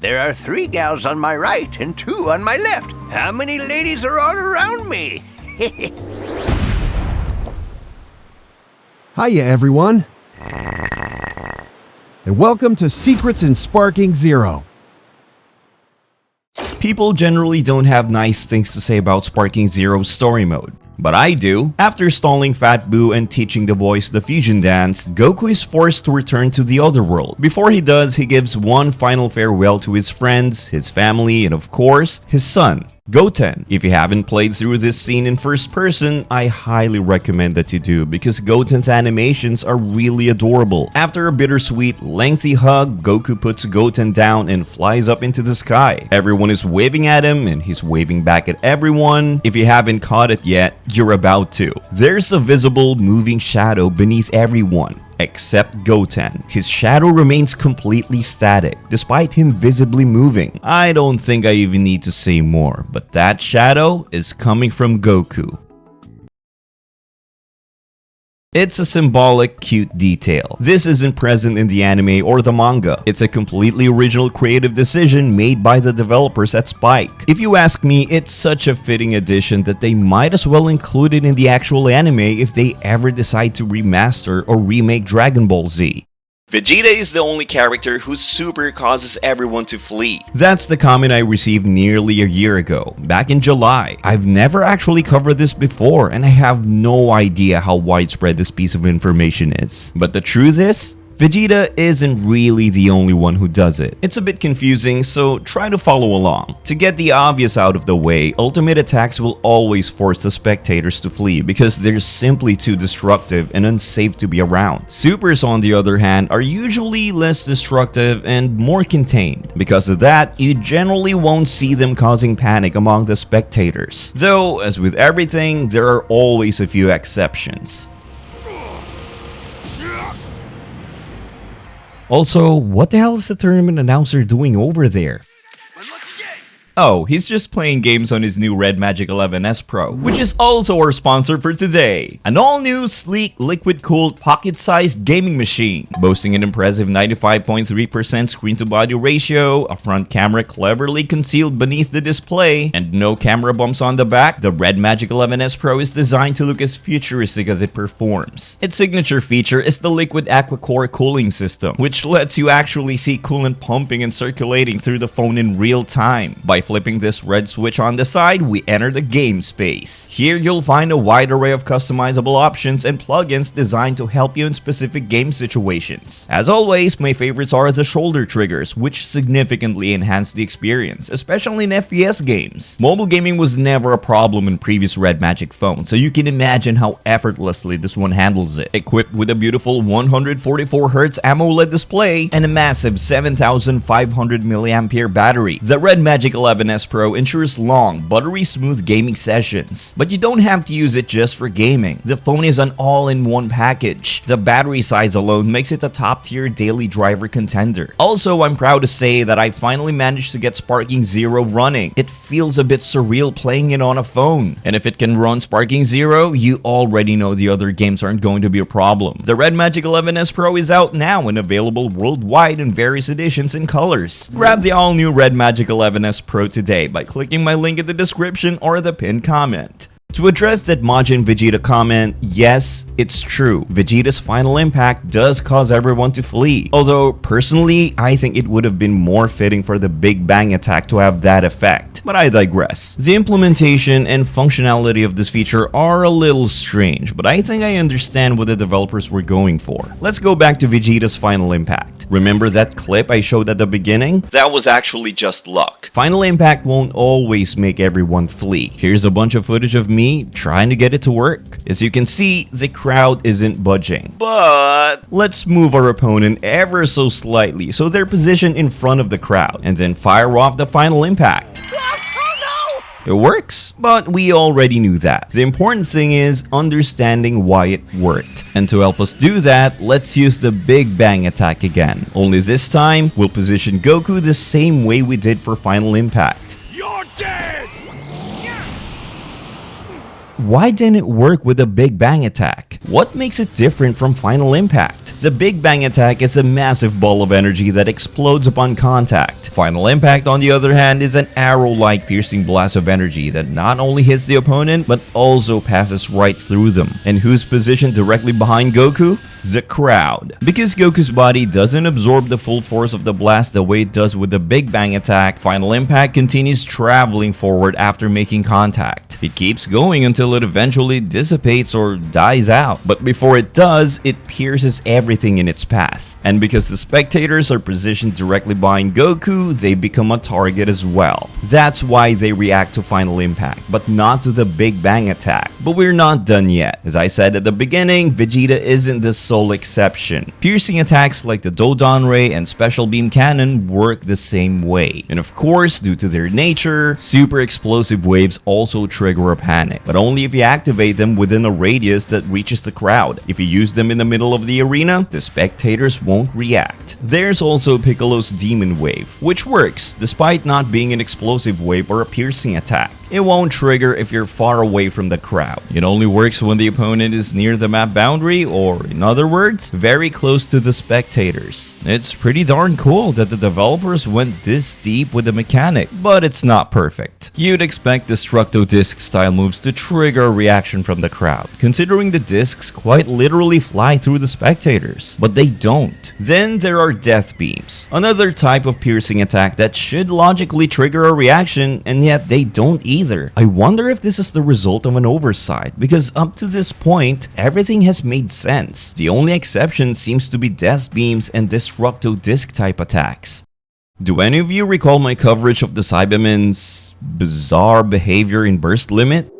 There are 3 gals on my right and 2 on my left. How many ladies are all around me? Hiya, everyone. And welcome to Secrets in Sparking Zero. People generally don't have nice things to say about Sparking Zero's story mode. But I do. After stalling Fat Boo and teaching the boys the fusion dance, Goku is forced to return to the other world. Before he does, he gives one final farewell to his friends, his family, and of course, his son, Goten. If you haven't played through this scene in first person, I highly recommend that you do because Goten's animations are really adorable. After a bittersweet, lengthy hug, Goku puts Goten down and flies up into the sky. Everyone is waving at him and he's waving back at everyone. If you haven't caught it yet, you're about to. There's a visible moving shadow beneath everyone, except Goten. His shadow remains completely static, despite him visibly moving. I don't think I even need to say more, but that shadow is coming from Goku. It's a symbolic, cute detail. This isn't present in the anime or the manga. It's a completely original creative decision made by the developers at Spike. If you ask me, it's such a fitting addition that they might as well include it in the actual anime if they ever decide to remaster or remake Dragon Ball Z. Vegeta is the only character whose super causes everyone to flee. That's the comment I received nearly a year ago, back in July. I've never actually covered this before and I have no idea how widespread this piece of information is. But the truth is, Vegeta isn't really the only one who does it. It's a bit confusing, so try to follow along. To get the obvious out of the way, ultimate attacks will always force the spectators to flee because they're simply too destructive and unsafe to be around. Supers, on the other hand, are usually less destructive and more contained. Because of that, you generally won't see them causing panic among the spectators. Though, as with everything, there are always a few exceptions. Also, what the hell is the tournament announcer doing over there? Oh, he's just playing games on his new Red Magic 11S Pro, which is also our sponsor for today. An all-new, sleek, liquid-cooled, pocket-sized gaming machine. Boasting an impressive 95.3% screen-to-body ratio, a front camera cleverly concealed beneath the display, and no camera bumps on the back, the Red Magic 11S Pro is designed to look as futuristic as it performs. Its signature feature is the liquid aqua-core cooling system, which lets you actually see coolant pumping and circulating through the phone in real time. By flipping this red switch on the side, we enter the game space. Here you'll find a wide array of customizable options and plugins designed to help you in specific game situations. As always, my favorites are the shoulder triggers, which significantly enhance the experience, especially in FPS games. Mobile gaming was never a problem in previous Red Magic phones, so you can imagine how effortlessly this one handles it. Equipped with a beautiful 144Hz AMOLED display and a massive 7500 mAh battery, the Red Magic 11S Pro ensures long, buttery smooth gaming sessions. But you don't have to use it just for gaming. The phone is an all-in-one package. The battery size alone makes it a top-tier daily driver contender. Also, I'm proud to say that I finally managed to get Sparking Zero running. It feels a bit surreal playing it on a phone. And if it can run Sparking Zero, you already know the other games aren't going to be a problem. The Red Magic 11S Pro is out now and available worldwide in various editions and colors. Grab the all-new Red Magic 11S Pro today by clicking my link in the description or the pinned comment. To address that Majin Vegeta comment, yes, it's true. Vegeta's final impact does cause everyone to flee. Although, personally, I think it would have been more fitting for the Big Bang attack to have that effect. But I digress. The implementation and functionality of this feature are a little strange, but I think I understand what the developers were going for. Let's go back to Vegeta's final impact. Remember that clip I showed at the beginning? That was actually just luck. Final impact won't always make everyone flee. Here's a bunch of footage of me trying to get it to work. As you can see, the crowd isn't budging. But let's move our opponent ever so slightly so they're positioned in front of the crowd, and then fire off the final impact. It works, but we already knew that. The important thing is understanding why it worked. And to help us do that, let's use the Big Bang attack again. Only this time, we'll position Goku the same way we did for Final Impact. You're dead! why didn't it work with the Big Bang attack? What makes it different from Final Impact? The Big Bang attack is a massive ball of energy that explodes upon contact. Final Impact, on the other hand, is an arrow-like piercing blast of energy that not only hits the opponent, but also passes right through them. And who's positioned directly behind Goku? The crowd. Because Goku's body doesn't absorb the full force of the blast the way it does with the Big Bang attack, Final Impact continues traveling forward after making contact. It keeps going until it eventually dissipates or dies out. But before it does, it pierces everything in its path. And because the spectators are positioned directly behind Goku, they become a target as well. That's why they react to Final Impact, but not to the Big Bang attack. But we're not done yet. As I said at the beginning, Vegeta isn't the sole exception. Piercing attacks like the Dodon Ray and Special Beam Cannon work the same way. And of course, due to their nature, super explosive waves also trigger a panic, but only if you activate them within a radius that reaches the crowd. If you use them in the middle of the arena, the spectators won't react. There's also Piccolo's Demon Wave, which works despite not being an explosive wave or a piercing attack. It won't trigger if you're far away from the crowd. It only works when the opponent is near the map boundary, or in other words, very close to the spectators. It's pretty darn cool that the developers went this deep with the mechanic, but it's not perfect. You'd expect Destructo Disc style moves to trigger a reaction from the crowd, considering the discs quite literally fly through the spectators, but they don't. Then there are Death Beams, another type of piercing attack that should logically trigger a reaction, and yet they don't either. I wonder if this is the result of an oversight, because up to this point, everything has made sense. The only exception seems to be Death Beams and Destructo Disc type attacks. Do any of you recall my coverage of the Cybermen's bizarre behavior in Burst Limit?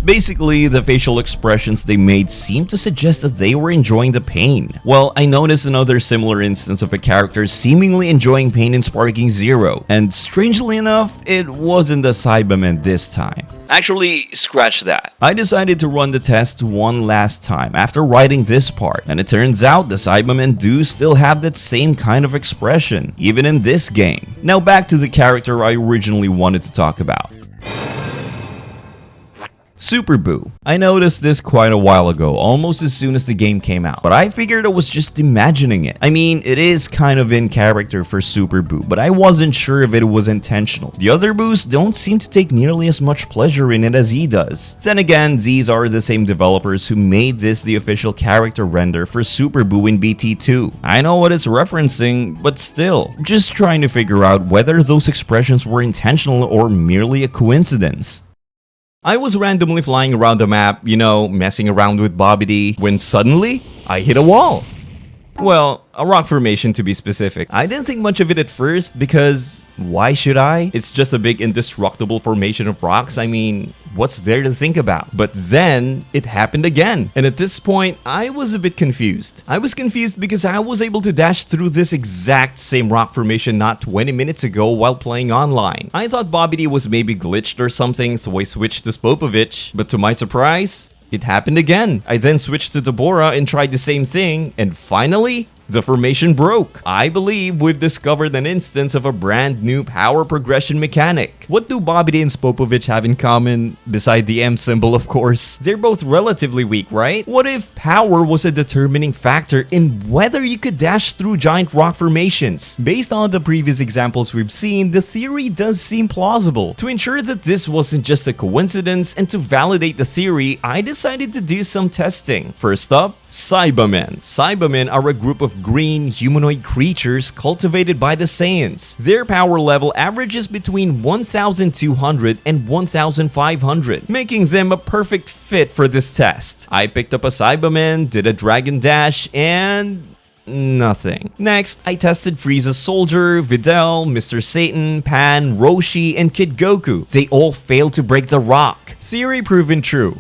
Basically, the facial expressions they made seemed to suggest that they were enjoying the pain. Well, I noticed another similar instance of a character seemingly enjoying pain in Sparking Zero, and strangely enough, it wasn't the Cybermen this time. Actually, scratch that. I decided to run the test one last time after writing this part, and it turns out the Cybermen do still have that same kind of expression, even in this game. Now back to the character I originally wanted to talk about. Super Buu. I noticed this quite a while ago, almost as soon as the game came out, but I figured I was just imagining it. I mean, it is kind of in character for Super Buu, but I wasn't sure if it was intentional. The other Boos don't seem to take nearly as much pleasure in it as he does. Then again, these are the same developers who made this the official character render for Super Buu in BT2. I know what it's referencing, but still, just trying to figure out whether those expressions were intentional or merely a coincidence. I was randomly flying around the map, messing around with Bobby D, when suddenly, I hit a wall. Well, a rock formation to be specific. I didn't think much of it at first because why should I? It's just a big indestructible formation of rocks. I mean, what's there to think about? But then it happened again. And at this point, I was a bit confused. I was confused because I was able to dash through this exact same rock formation not 20 minutes ago while playing online. I thought Bobby D was maybe glitched or something, so I switched to Spopovich. But to my surprise, it happened again. I then switched to Deborah and tried the same thing, and finally, the formation broke. I believe we've discovered an instance of a brand new power progression mechanic. What do Bobby D and Spopovich have in common? Beside the M symbol, of course. They're both relatively weak, right? What if power was a determining factor in whether you could dash through giant rock formations? Based on the previous examples we've seen, the theory does seem plausible. To ensure that this wasn't just a coincidence and to validate the theory, I decided to do some testing. First up, Cybermen. Cybermen are a group of green humanoid creatures cultivated by the Saiyans. Their power level averages between 1,200 and 1,500, making them a perfect fit for this test. I picked up a Cyberman, did a dragon dash, and nothing. Next, I tested Frieza's Soldier, Videl, Mr. Satan, Pan, Roshi, and Kid Goku. They all failed to break the rock. Theory proven true,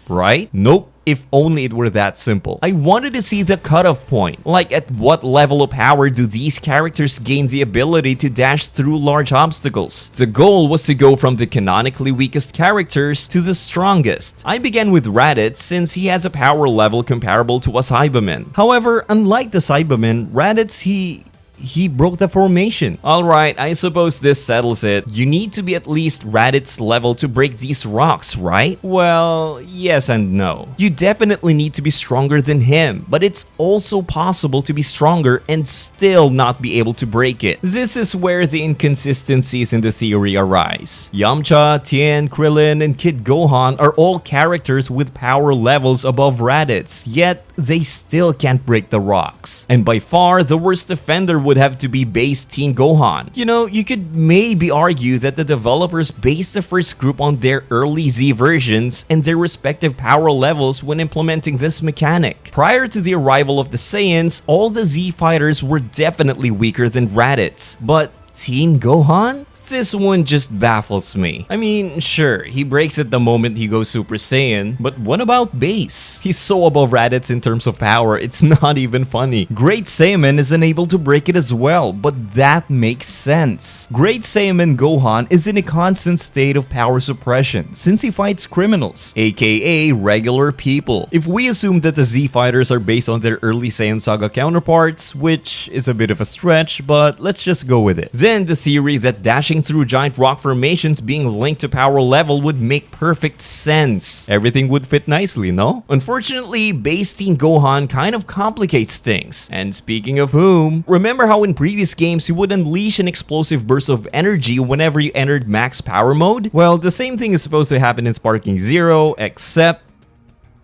right? Nope. If only it were that simple. I wanted to see the cutoff point. Like, at what level of power do these characters gain the ability to dash through large obstacles? The goal was to go from the canonically weakest characters to the strongest. I began with Raditz since he has a power level comparable to a Cyberman. However, unlike the Cyberman, Raditz, he he broke the formation. Alright, I suppose this settles it. You need to be at least Raditz level to break these rocks, right? Well, yes and no. You definitely need to be stronger than him, but it's also possible to be stronger and still not be able to break it. This is where the inconsistencies in the theory arise. Yamcha, Tien, Krillin, and Kid Gohan are all characters with power levels above Raditz, yet they still can't break the rocks. And by far, the worst defender would have to be base Teen Gohan. You know, you could maybe argue that the developers based the first group on their early Z versions and their respective power levels when implementing this mechanic. Prior to the arrival of the Saiyans, all the Z fighters were definitely weaker than Raditz. But Teen Gohan? This one just baffles me. I mean, sure, he breaks it the moment he goes Super Saiyan, but what about base? He's so above Raditz in terms of power, it's not even funny. Great Saiyaman is unable to break it as well, but that makes sense. Great Saiyaman Gohan is in a constant state of power suppression since he fights criminals, aka regular people. If we assume that the Z fighters are based on their early Saiyan Saga counterparts, which is a bit of a stretch, but let's just go with it. Then the theory that dashing through giant rock formations being linked to power level would make perfect sense. Everything would fit nicely, no? Unfortunately, base Teen Gohan kind of complicates things. And speaking of whom, remember how in previous games you would unleash an explosive burst of energy whenever you entered max power mode? Well, the same thing is supposed to happen in Sparking Zero, except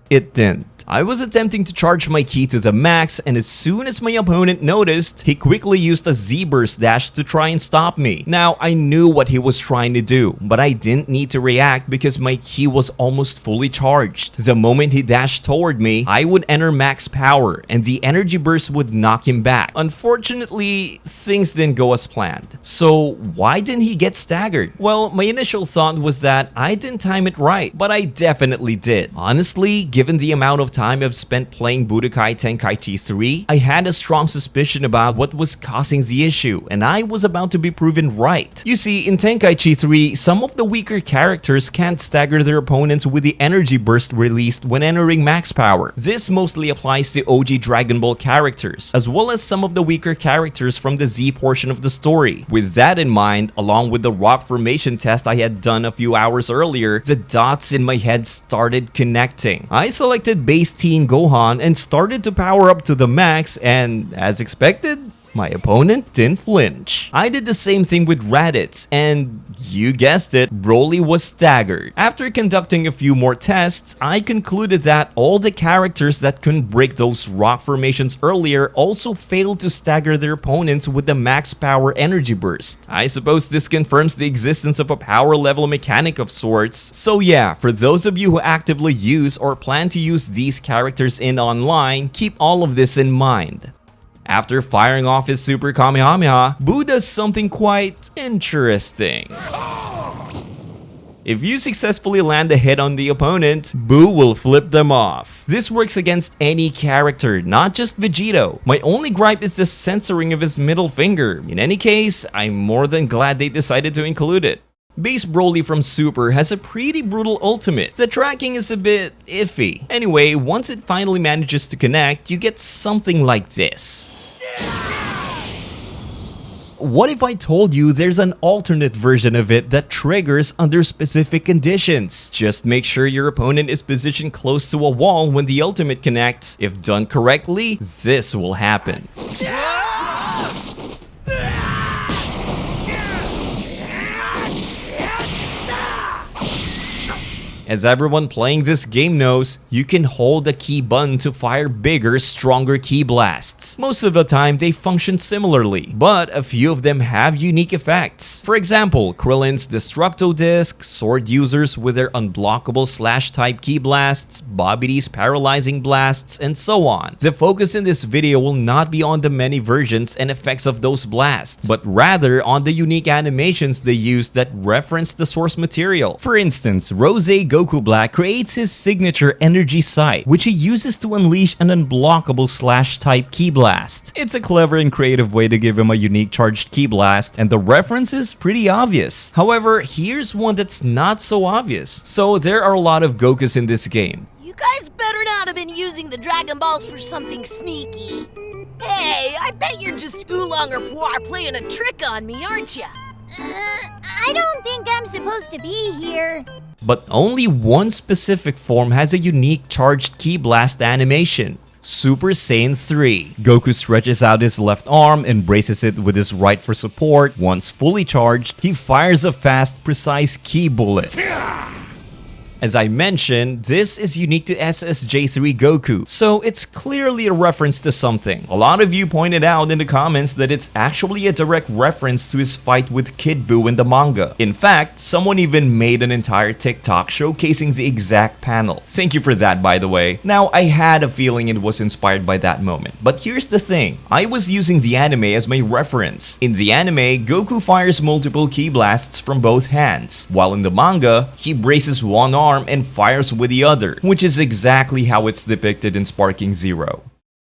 it didn't. I was attempting to charge my ki to the max, and as soon as my opponent noticed, he quickly used a Z-burst dash to try and stop me. Now, I knew what he was trying to do, but I didn't need to react because my ki was almost fully charged. The moment he dashed toward me, I would enter max power, and the energy burst would knock him back. Unfortunately, things didn't go as planned. So, why didn't he get staggered? Well, my initial thought was that I didn't time it right, but I definitely did. Honestly, given the amount of time I've spent playing Budokai Tenkaichi 3, I had a strong suspicion about what was causing the issue, and I was about to be proven right. You see, in Tenkaichi 3, some of the weaker characters can't stagger their opponents with the energy burst released when entering max power. This mostly applies to OG Dragon Ball characters, as well as some of the weaker characters from the Z portion of the story. With that in mind, along with the rock formation test I had done a few hours earlier, the dots in my head started connecting. I selected base Teen Gohan and started to power up to the max, and as expected, my opponent didn't flinch. I did the same thing with Raditz, and you guessed it, Broly was staggered. After conducting a few more tests, I concluded that all the characters that couldn't break those rock formations earlier also failed to stagger their opponents with the max power energy burst. I suppose this confirms the existence of a power level mechanic of sorts. So yeah, for those of you who actively use or plan to use these characters in online, keep all of this in mind. After firing off his Super Kamehameha, Boo does something quite interesting. If you successfully land a hit on the opponent, Boo will flip them off. This works against any character, not just Vegito. My only gripe is the censoring of his middle finger. In any case, I'm more than glad they decided to include it. Base Broly from Super has a pretty brutal ultimate. The tracking is a bit iffy. Anyway, once it finally manages to connect, you get something like this. What if I told you there's an alternate version of it that triggers under specific conditions? Just make sure your opponent is positioned close to a wall when the ultimate connects. If done correctly, this will happen. As everyone playing this game knows, you can hold the key button to fire bigger, stronger key blasts. Most of the time, they function similarly, but a few of them have unique effects. For example, Krillin's Destructo Disc, Sword users with their unblockable slash-type key blasts, Babbidi's paralyzing blasts, and so on. The focus in this video will not be on the many versions and effects of those blasts, but rather on the unique animations they use that reference the source material. For instance, Rose Goku Black creates his signature energy sight, which he uses to unleash an unblockable slash-type ki blast. It's a clever and creative way to give him a unique charged ki blast, and the reference is pretty obvious. However, here's one that's not so obvious. So there are a lot of Gokus in this game. You guys better not have been using the Dragon Balls for something sneaky. Hey, I bet you're just oolong or poir playing a trick on me, aren't ya? I don't think I'm supposed to be here. But only one specific form has a unique charged ki blast animation. Super Saiyan 3. Goku stretches out his left arm and braces it with his right for support. Once fully charged, he fires a fast, precise ki bullet. As I mentioned, this is unique to SSJ3 Goku, so it's clearly a reference to something. A lot of you pointed out in the comments that it's actually a direct reference to his fight with Kid Buu in the manga. In fact, someone even made an entire TikTok showcasing the exact panel. Thank you for that, by the way. Now, I had a feeling it was inspired by that moment, but here's the thing. I was using the anime as my reference. In the anime, Goku fires multiple ki blasts from both hands, while in the manga, he braces one arm and fires with the other, which is exactly how it's depicted in Sparking Zero.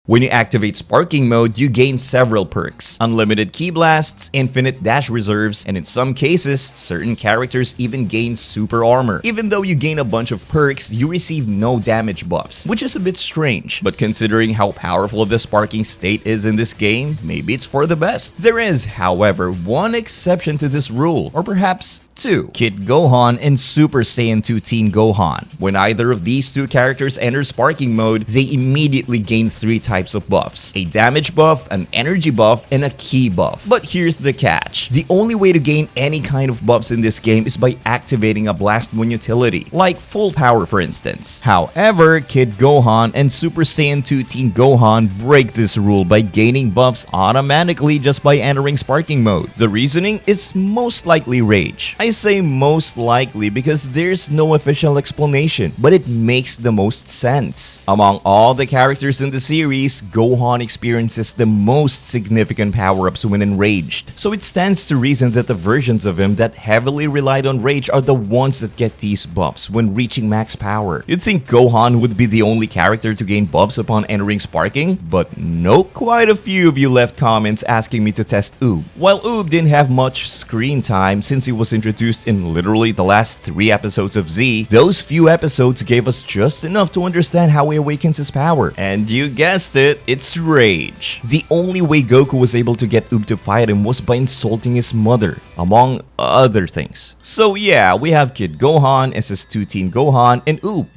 When you activate Sparking mode, you gain several perks: unlimited ki blasts, infinite dash reserves, and in some cases, certain characters even gain super armor. Even though you gain a bunch of perks, you receive no damage buffs, which is a bit strange. But considering how powerful the Sparking state is in this game, maybe it's for the best. There is, however, one exception to this rule, or perhaps 2. Kid Gohan and Super Saiyan 2 Teen Gohan. When either of these two characters enter Sparking mode, they immediately gain 3 types of buffs: a damage buff, an energy buff, and a ki buff. But here's the catch. The only way to gain any kind of buffs in this game is by activating a Blast Moon utility, like full power for instance. However, Kid Gohan and Super Saiyan 2 Teen Gohan break this rule by gaining buffs automatically just by entering Sparking mode. The reasoning is most likely rage. I say most likely because there's no official explanation, but it makes the most sense. Among all the characters in the series, Gohan experiences the most significant power-ups when enraged, so it stands to reason that the versions of him that heavily relied on rage are the ones that get these buffs when reaching max power. You'd think Gohan would be the only character to gain buffs upon entering Sparking, but nope. Quite a few of you left comments asking me to test Oob. While Oob didn't have much screen time since he was introduced in literally the last 3 episodes of Z, those few episodes gave us just enough to understand how he awakens his power. And you guessed it, it's rage. The only way Goku was able to get Oob to fight him was by insulting his mother, among other things. So yeah, we have Kid Gohan, SS2 Teen Gohan, and Oob.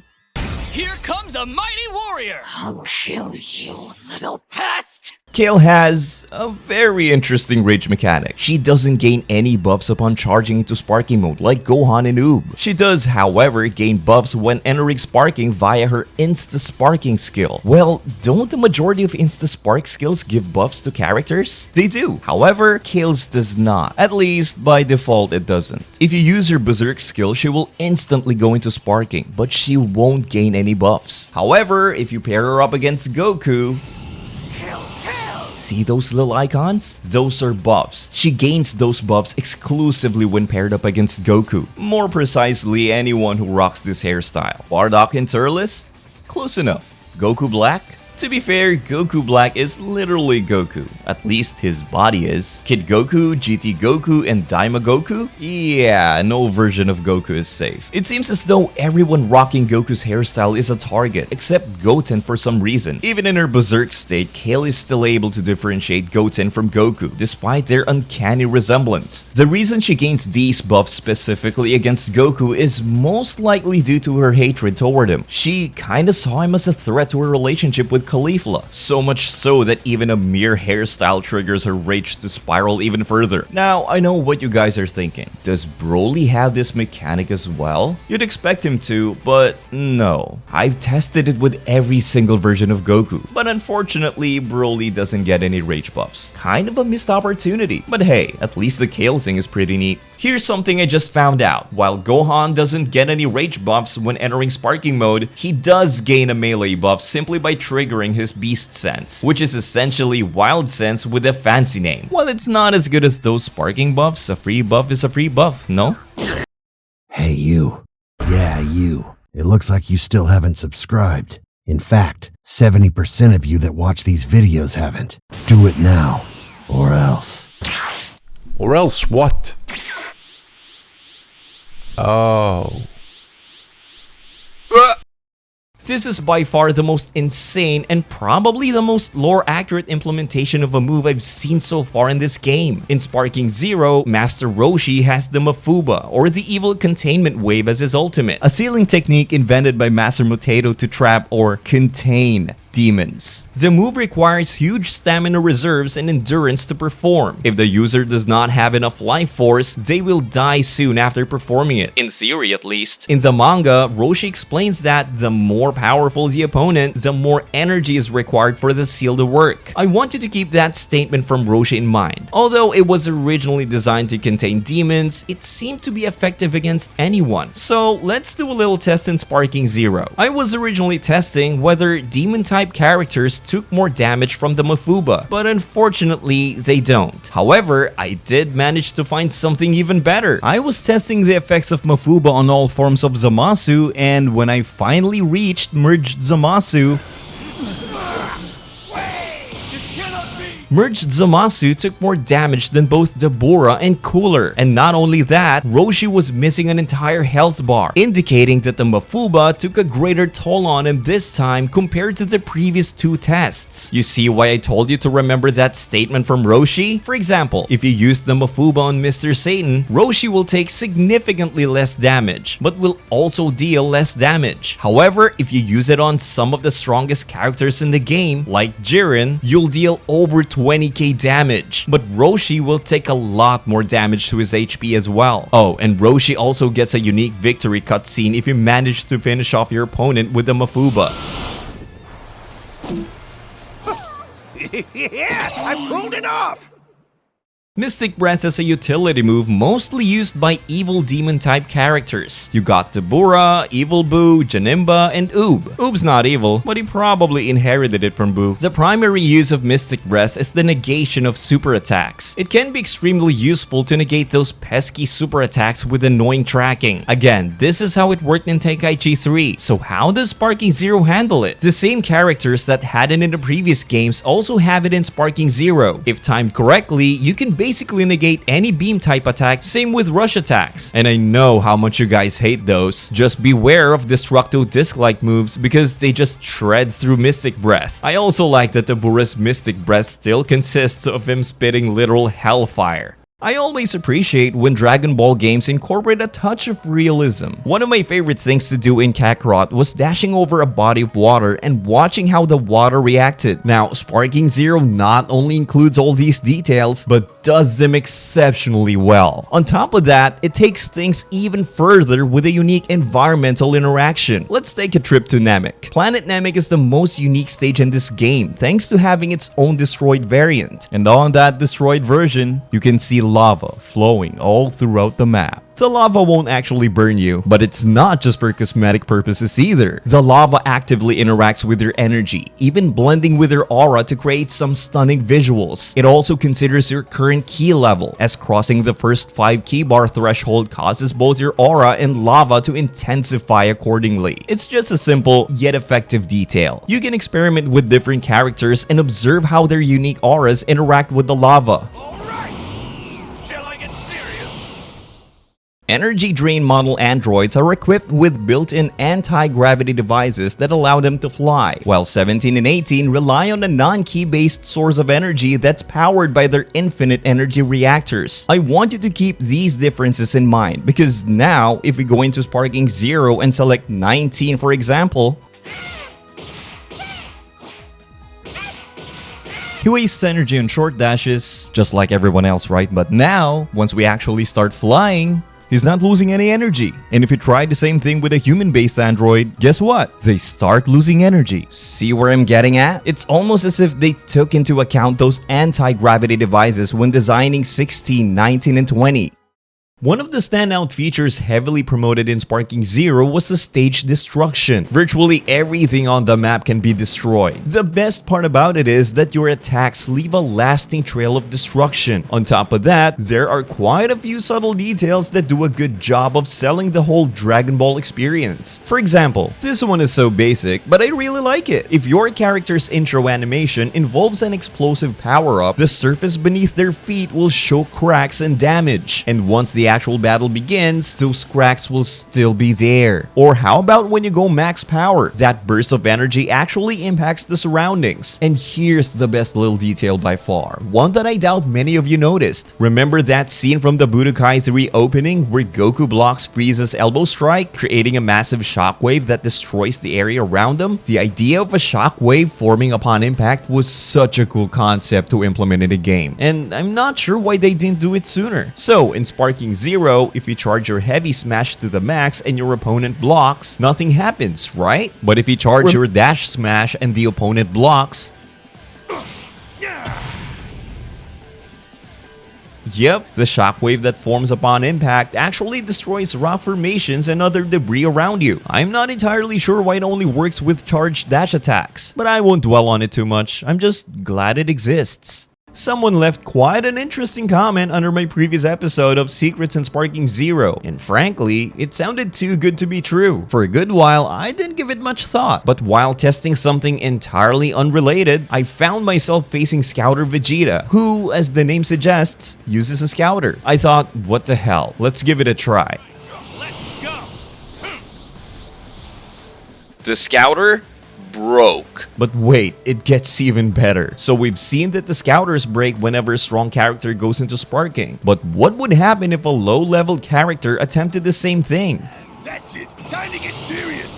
Here comes a mighty warrior! I'll kill you, little pest! Kale has a very interesting rage mechanic. She doesn't gain any buffs upon charging into Sparking mode like Gohan and Oob. She does, however, gain buffs when entering Sparking via her Insta-Sparking skill. Well, don't the majority of Insta-Spark skills give buffs to characters? They do. However, Kale's does not. At least, by default, it doesn't. If you use her Berserk skill, she will instantly go into Sparking, but she won't gain any buffs. However, if you pair her up against Goku, see those little icons? Those are buffs. She gains those buffs exclusively when paired up against Goku. More precisely, anyone who rocks this hairstyle. Bardock and Turles? Close enough. Goku Black? To be fair, Goku Black is literally Goku. At least his body is. Kid Goku, GT Goku, and Daima Goku? Yeah, no version of Goku is safe. It seems as though everyone rocking Goku's hairstyle is a target, except Goten for some reason. Even in her Berserk state, Kale is still able to differentiate Goten from Goku, despite their uncanny resemblance. The reason she gains these buffs specifically against Goku is most likely due to her hatred toward him. She kinda saw him as a threat to her relationship with Caulifla, so much so that even a mere hairstyle triggers her rage to spiral even further. Now, I know what you guys are thinking. Does Broly have this mechanic as well? You'd expect him to, but no. I've tested it with every single version of Goku, but unfortunately, Broly doesn't get any rage buffs. Kind of a missed opportunity, but hey, at least the Kale thing is pretty neat. Here's something I just found out. While Gohan doesn't get any rage buffs when entering Sparking mode, he does gain a melee buff simply by triggering his Beast Sense, which is essentially Wild Sense with a fancy name. While it's not as good as those Sparking buffs, a free buff is a free buff, no? Hey, you. Yeah, you. It looks like you still haven't subscribed. In fact, 70% of you that watch these videos haven't. Do it now, or else. Or else what? Oh. This is by far the most insane and probably the most lore-accurate implementation of a move I've seen so far in this game. In Sparking Zero, Master Roshi has the Mafuba, or the Evil Containment Wave, as his ultimate, a sealing technique invented by Master Mutato to trap or contain demons. The move requires huge stamina reserves and endurance to perform. If the user does not have enough life force, they will die soon after performing it. In theory, at least. In the manga, Roshi explains that the more powerful the opponent, the more energy is required for the seal to work. I want you to keep that statement from Roshi in mind. Although it was originally designed to contain demons, it seemed to be effective against anyone. So let's do a little test in Sparking Zero. I was originally testing whether demon-type characters took more damage from the Mafuba, but unfortunately they don't. However, I did manage to find something even better. I was testing the effects of Mafuba on all forms of Zamasu, and when I finally reached Merged Zamasu, Merged Zamasu took more damage than both Dabura and Cooler. And not only that, Roshi was missing an entire health bar, indicating that the Mafuba took a greater toll on him this time compared to the previous two tests. You see why I told you to remember that statement from Roshi? For example, if you use the Mafuba on Mr. Satan, Roshi will take significantly less damage, but will also deal less damage. However, if you use it on some of the strongest characters in the game, like Jiren, you'll deal over 20k damage, but Roshi will take a lot more damage to his HP as well. Oh, and Roshi also gets a unique victory cutscene if you manage to finish off your opponent with the Mafuba. Yeah, I pulled it off! Mystic Breath is a utility move mostly used by evil demon-type characters. You got Dabura, Evil Boo, Janemba, and Oob. Oob's not evil, but he probably inherited it from Boo. The primary use of Mystic Breath is the negation of super attacks. It can be extremely useful to negate those pesky super attacks with annoying tracking. Again, this is how it worked in Tenkaichi 3. So how does Sparking Zero handle it? The same characters that had it in the previous games also have it in Sparking Zero. If timed correctly, you can basically negate any beam type attack, same with rush attacks. And I know how much you guys hate those. Just beware of Destructo Disc-like moves because they just shred through Mystic Breath. I also like that Dabura's Mystic Breath still consists of him spitting literal hellfire. I always appreciate when Dragon Ball games incorporate a touch of realism. One of my favorite things to do in Kakarot was dashing over a body of water and watching how the water reacted. Now, Sparking Zero not only includes all these details, but does them exceptionally well. On top of that, it takes things even further with a unique environmental interaction. Let's take a trip to Namek. Planet Namek is the most unique stage in this game, thanks to having its own destroyed variant. And on that destroyed version, you can see lava flowing all throughout the map. The lava won't actually burn you, but it's not just for cosmetic purposes either. The lava actively interacts with your energy, even blending with your aura to create some stunning visuals. It also considers your current ki level, as crossing the first 5 ki bar threshold causes both your aura and lava to intensify accordingly. It's just a simple yet effective detail. You can experiment with different characters and observe how their unique auras interact with the lava. Energy Drain model androids are equipped with built-in anti-gravity devices that allow them to fly, while 17 and 18 rely on a non-ki based source of energy that's powered by their infinite energy reactors. I want you to keep these differences in mind, because now, if we go into Sparking Zero and select 19 for example, he wastes energy on short dashes, just like everyone else, right? But now, once we actually start flying, he's not losing any energy. And if you try the same thing with a human-based android, guess what? They start losing energy. See where I'm getting at? It's almost as if they took into account those anti-gravity devices when designing 16, 19, and 20. One of the standout features heavily promoted in Sparking Zero was the stage destruction. Virtually everything on the map can be destroyed. The best part about it is that your attacks leave a lasting trail of destruction. On top of that, there are quite a few subtle details that do a good job of selling the whole Dragon Ball experience. For example, this one is so basic, but I really like it. If your character's intro animation involves an explosive power-up, the surface beneath their feet will show cracks and damage. And once the actual battle begins, those cracks will still be there. Or how about when you go max power? That burst of energy actually impacts the surroundings. And here's the best little detail by far, one that I doubt many of you noticed. Remember that scene from the Budokai 3 opening where Goku blocks Frieza's elbow strike, creating a massive shockwave that destroys the area around them? The idea of a shockwave forming upon impact was such a cool concept to implement in a game, and I'm not sure why they didn't do it sooner. So in Sparking Zero, if you charge your heavy smash to the max and your opponent blocks, nothing happens, right? But if you charge your dash smash and the opponent blocks, yep, the shockwave that forms upon impact actually destroys rock formations and other debris around you. I'm not entirely sure why it only works with charged dash attacks, but I won't dwell on it too much. I'm just glad it exists. Someone left quite an interesting comment under my previous episode of Secrets in Sparking Zero, and frankly, it sounded too good to be true. For a good while, I didn't give it much thought, but while testing something entirely unrelated, I found myself facing Scouter Vegeta, who, as the name suggests, uses a scouter. I thought, what the hell, let's give it a try. Let's go! The scouter broke. But wait, it gets even better. So we've seen that the scouters break whenever a strong character goes into sparking. But what would happen if a low-level character attempted the same thing? That's it. Time to get serious.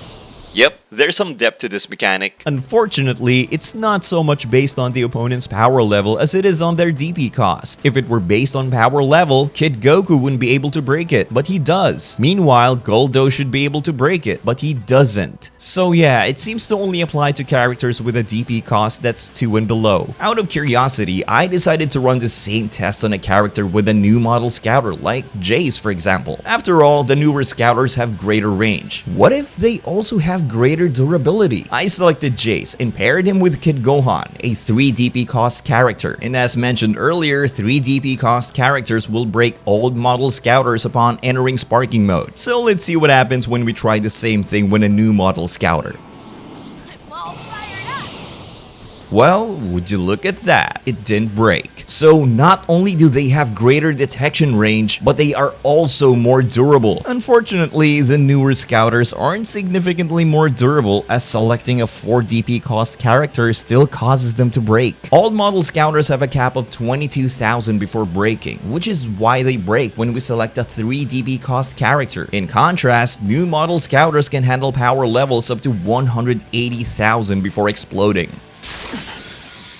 Yep, there's some depth to this mechanic. Unfortunately, it's not so much based on the opponent's power level as it is on their DP cost. If it were based on power level, Kid Goku wouldn't be able to break it, but he does. Meanwhile, Goldo should be able to break it, but he doesn't. So yeah, it seems to only apply to characters with a DP cost that's 2 and below. Out of curiosity, I decided to run the same test on a character with a new model scouter, like Jace for example. After all, the newer scouters have greater range. What if they also have greater durability? I selected Jace and paired him with Kid Gohan, a 3 DP cost character. And as mentioned earlier, 3 DP cost characters will break old model scouters upon entering sparking mode. So let's see what happens when we try the same thing with a new model scouter. I'm all fired up. Well, would you look at that? It didn't break. So not only do they have greater detection range, but they are also more durable. Unfortunately, the newer scouters aren't significantly more durable, as selecting a 4 DP cost character still causes them to break. Old model scouters have a cap of 22,000 before breaking, which is why they break when we select a 3 DP cost character. In contrast, new model scouters can handle power levels up to 180,000 before exploding.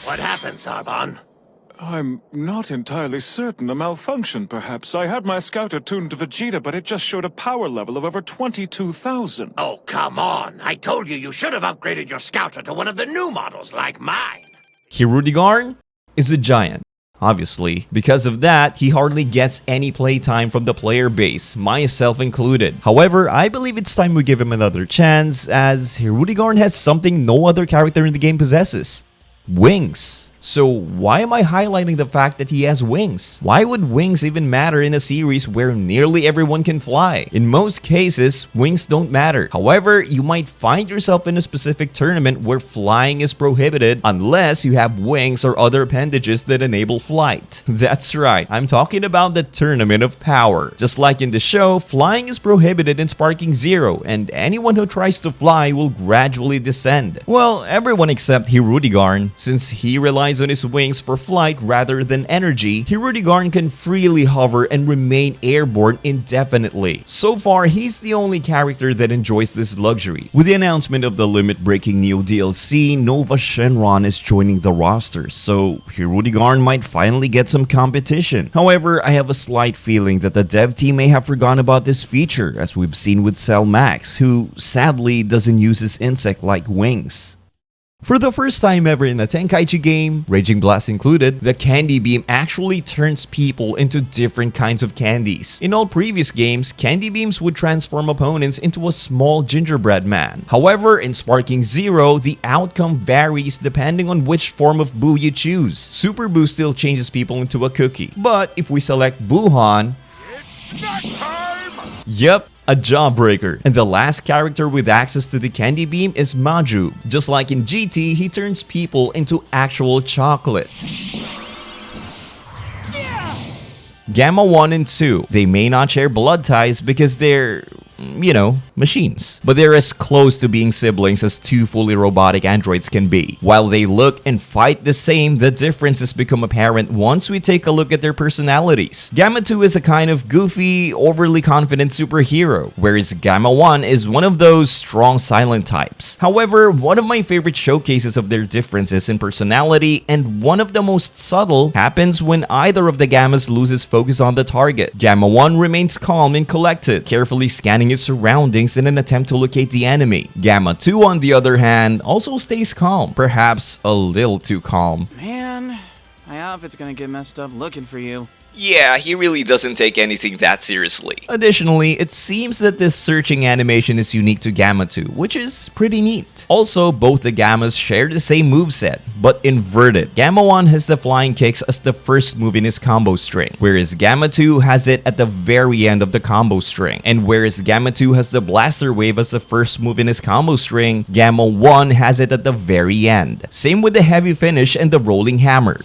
What happened, Sarban? I'm not entirely certain. A malfunction, perhaps. I had my scouter tuned to Vegeta, but it just showed a power level of over 22,000. Oh, come on. I told you should have upgraded your scouter to one of the new models like mine. Hirudegarn is a giant. Obviously, because of that, he hardly gets any playtime from the player base, myself included. However, I believe it's time we give him another chance, as Hirudegarn has something no other character in the game possesses: wings. So why am I highlighting the fact that he has wings? Why would wings even matter in a series where nearly everyone can fly? In most cases, wings don't matter. However, you might find yourself in a specific tournament where flying is prohibited unless you have wings or other appendages that enable flight. That's right, I'm talking about the Tournament of Power. Just like in the show, flying is prohibited in Sparking Zero, and anyone who tries to fly will gradually descend. Well, everyone except Hirudegarn, since he relies on his wings for flight rather than energy. Hirudegarn can freely hover and remain airborne indefinitely. So far, he's the only character that enjoys this luxury. With the announcement of the limit-breaking Neo DLC, Nova Shenron is joining the roster, so Hirudegarn might finally get some competition. However, I have a slight feeling that the dev team may have forgotten about this feature, as we've seen with Cell Max, who sadly doesn't use his insect-like wings. For the first time ever in a Tenkaichi game, Raging Blast included, the Candy Beam actually turns people into different kinds of candies. In all previous games, Candy Beams would transform opponents into a small gingerbread man. However, in Sparking Zero, the outcome varies depending on which form of Boo you choose. Super Boo still changes people into a cookie. But if we select Buhan, It's snack time! Yep, a jawbreaker. And the last character with access to the Candy Beam is Maju. Just like in GT, he turns people into actual chocolate. Gamma 1 and 2, they may not share blood ties because they're, machines. But they're as close to being siblings as two fully robotic androids can be. While they look and fight the same, the differences become apparent once we take a look at their personalities. Gamma 2 is a kind of goofy, overly confident superhero, whereas Gamma 1 is one of those strong silent types. However, one of my favorite showcases of their differences in personality, and one of the most subtle, happens when either of the Gammas loses focus on the target. Gamma 1 remains calm and collected, carefully scanning his surroundings in an attempt to locate the enemy. Gamma 2, on the other hand, also stays calm, perhaps a little too calm. Man, my outfit's gonna get messed up looking for you. Yeah, he really doesn't take anything that seriously. Additionally, it seems that this searching animation is unique to Gamma 2, which is pretty neat. Also, both the Gammas share the same moveset, but inverted. Gamma 1 has the flying kicks as the first move in his combo string, whereas Gamma 2 has it at the very end of the combo string. And whereas Gamma 2 has the blaster wave as the first move in his combo string, Gamma 1 has it at the very end. Same with the heavy finish and the rolling hammer.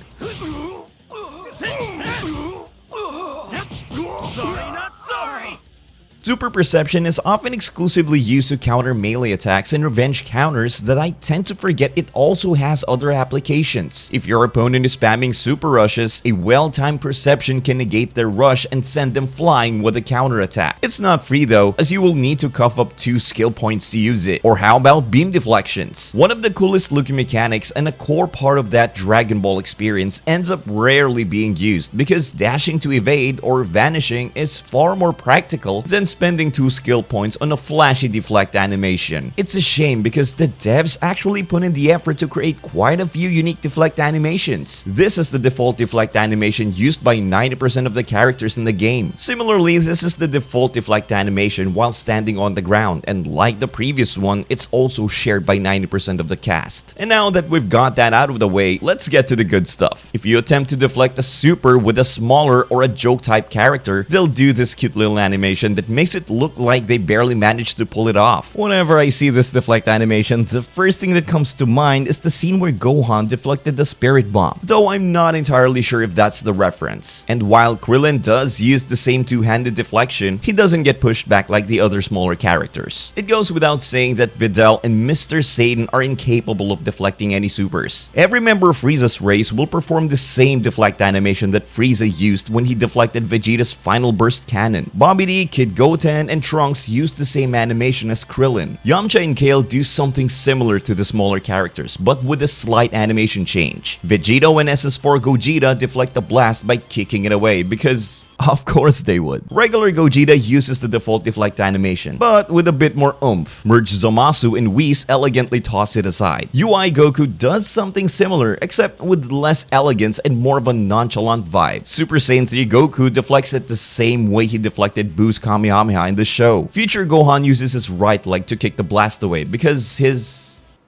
Super Perception is often exclusively used to counter melee attacks and revenge counters that I tend to forget it also has other applications. If your opponent is spamming super rushes, a well-timed perception can negate their rush and send them flying with a counter attack. It's not free though, as you will need to cough up 2 skill points to use it. Or how about beam deflections? One of the coolest looking mechanics and a core part of that Dragon Ball experience ends up rarely being used because dashing to evade or vanishing is far more practical than spending 2 skill points on a flashy deflect animation. It's a shame because the devs actually put in the effort to create quite a few unique deflect animations. This is the default deflect animation used by 90% of the characters in the game. Similarly, this is the default deflect animation while standing on the ground, and like the previous one, it's also shared by 90% of the cast. And now that we've got that out of the way, let's get to the good stuff. If you attempt to deflect a super with a smaller or a joke type character, they'll do this cute little animation that makes it look like they barely managed to pull it off. Whenever I see this deflect animation, the first thing that comes to mind is the scene where Gohan deflected the Spirit Bomb, though I'm not entirely sure if that's the reference. And while Krillin does use the same two-handed deflection, he doesn't get pushed back like the other smaller characters. It goes without saying that Videl and Mr. Satan are incapable of deflecting any supers. Every member of Frieza's race will perform the same deflect animation that Frieza used when he deflected Vegeta's final burst cannon. Bobby D, Kid Goten, and Trunks use the same animation as Krillin. Yamcha and Kale do something similar to the smaller characters, but with a slight animation change. Vegito and SS4 Gogeta deflect the blast by kicking it away, because of course they would. Regular Gogeta uses the default deflect animation, but with a bit more oomph. Merge Zamasu and Whis elegantly toss it aside. UI Goku does something similar, except with less elegance and more of a nonchalant vibe. Super Saiyan 3 Goku deflects it the same way he deflected Boo's Kamehameha in the show. Future Gohan uses his right leg to kick the blast away because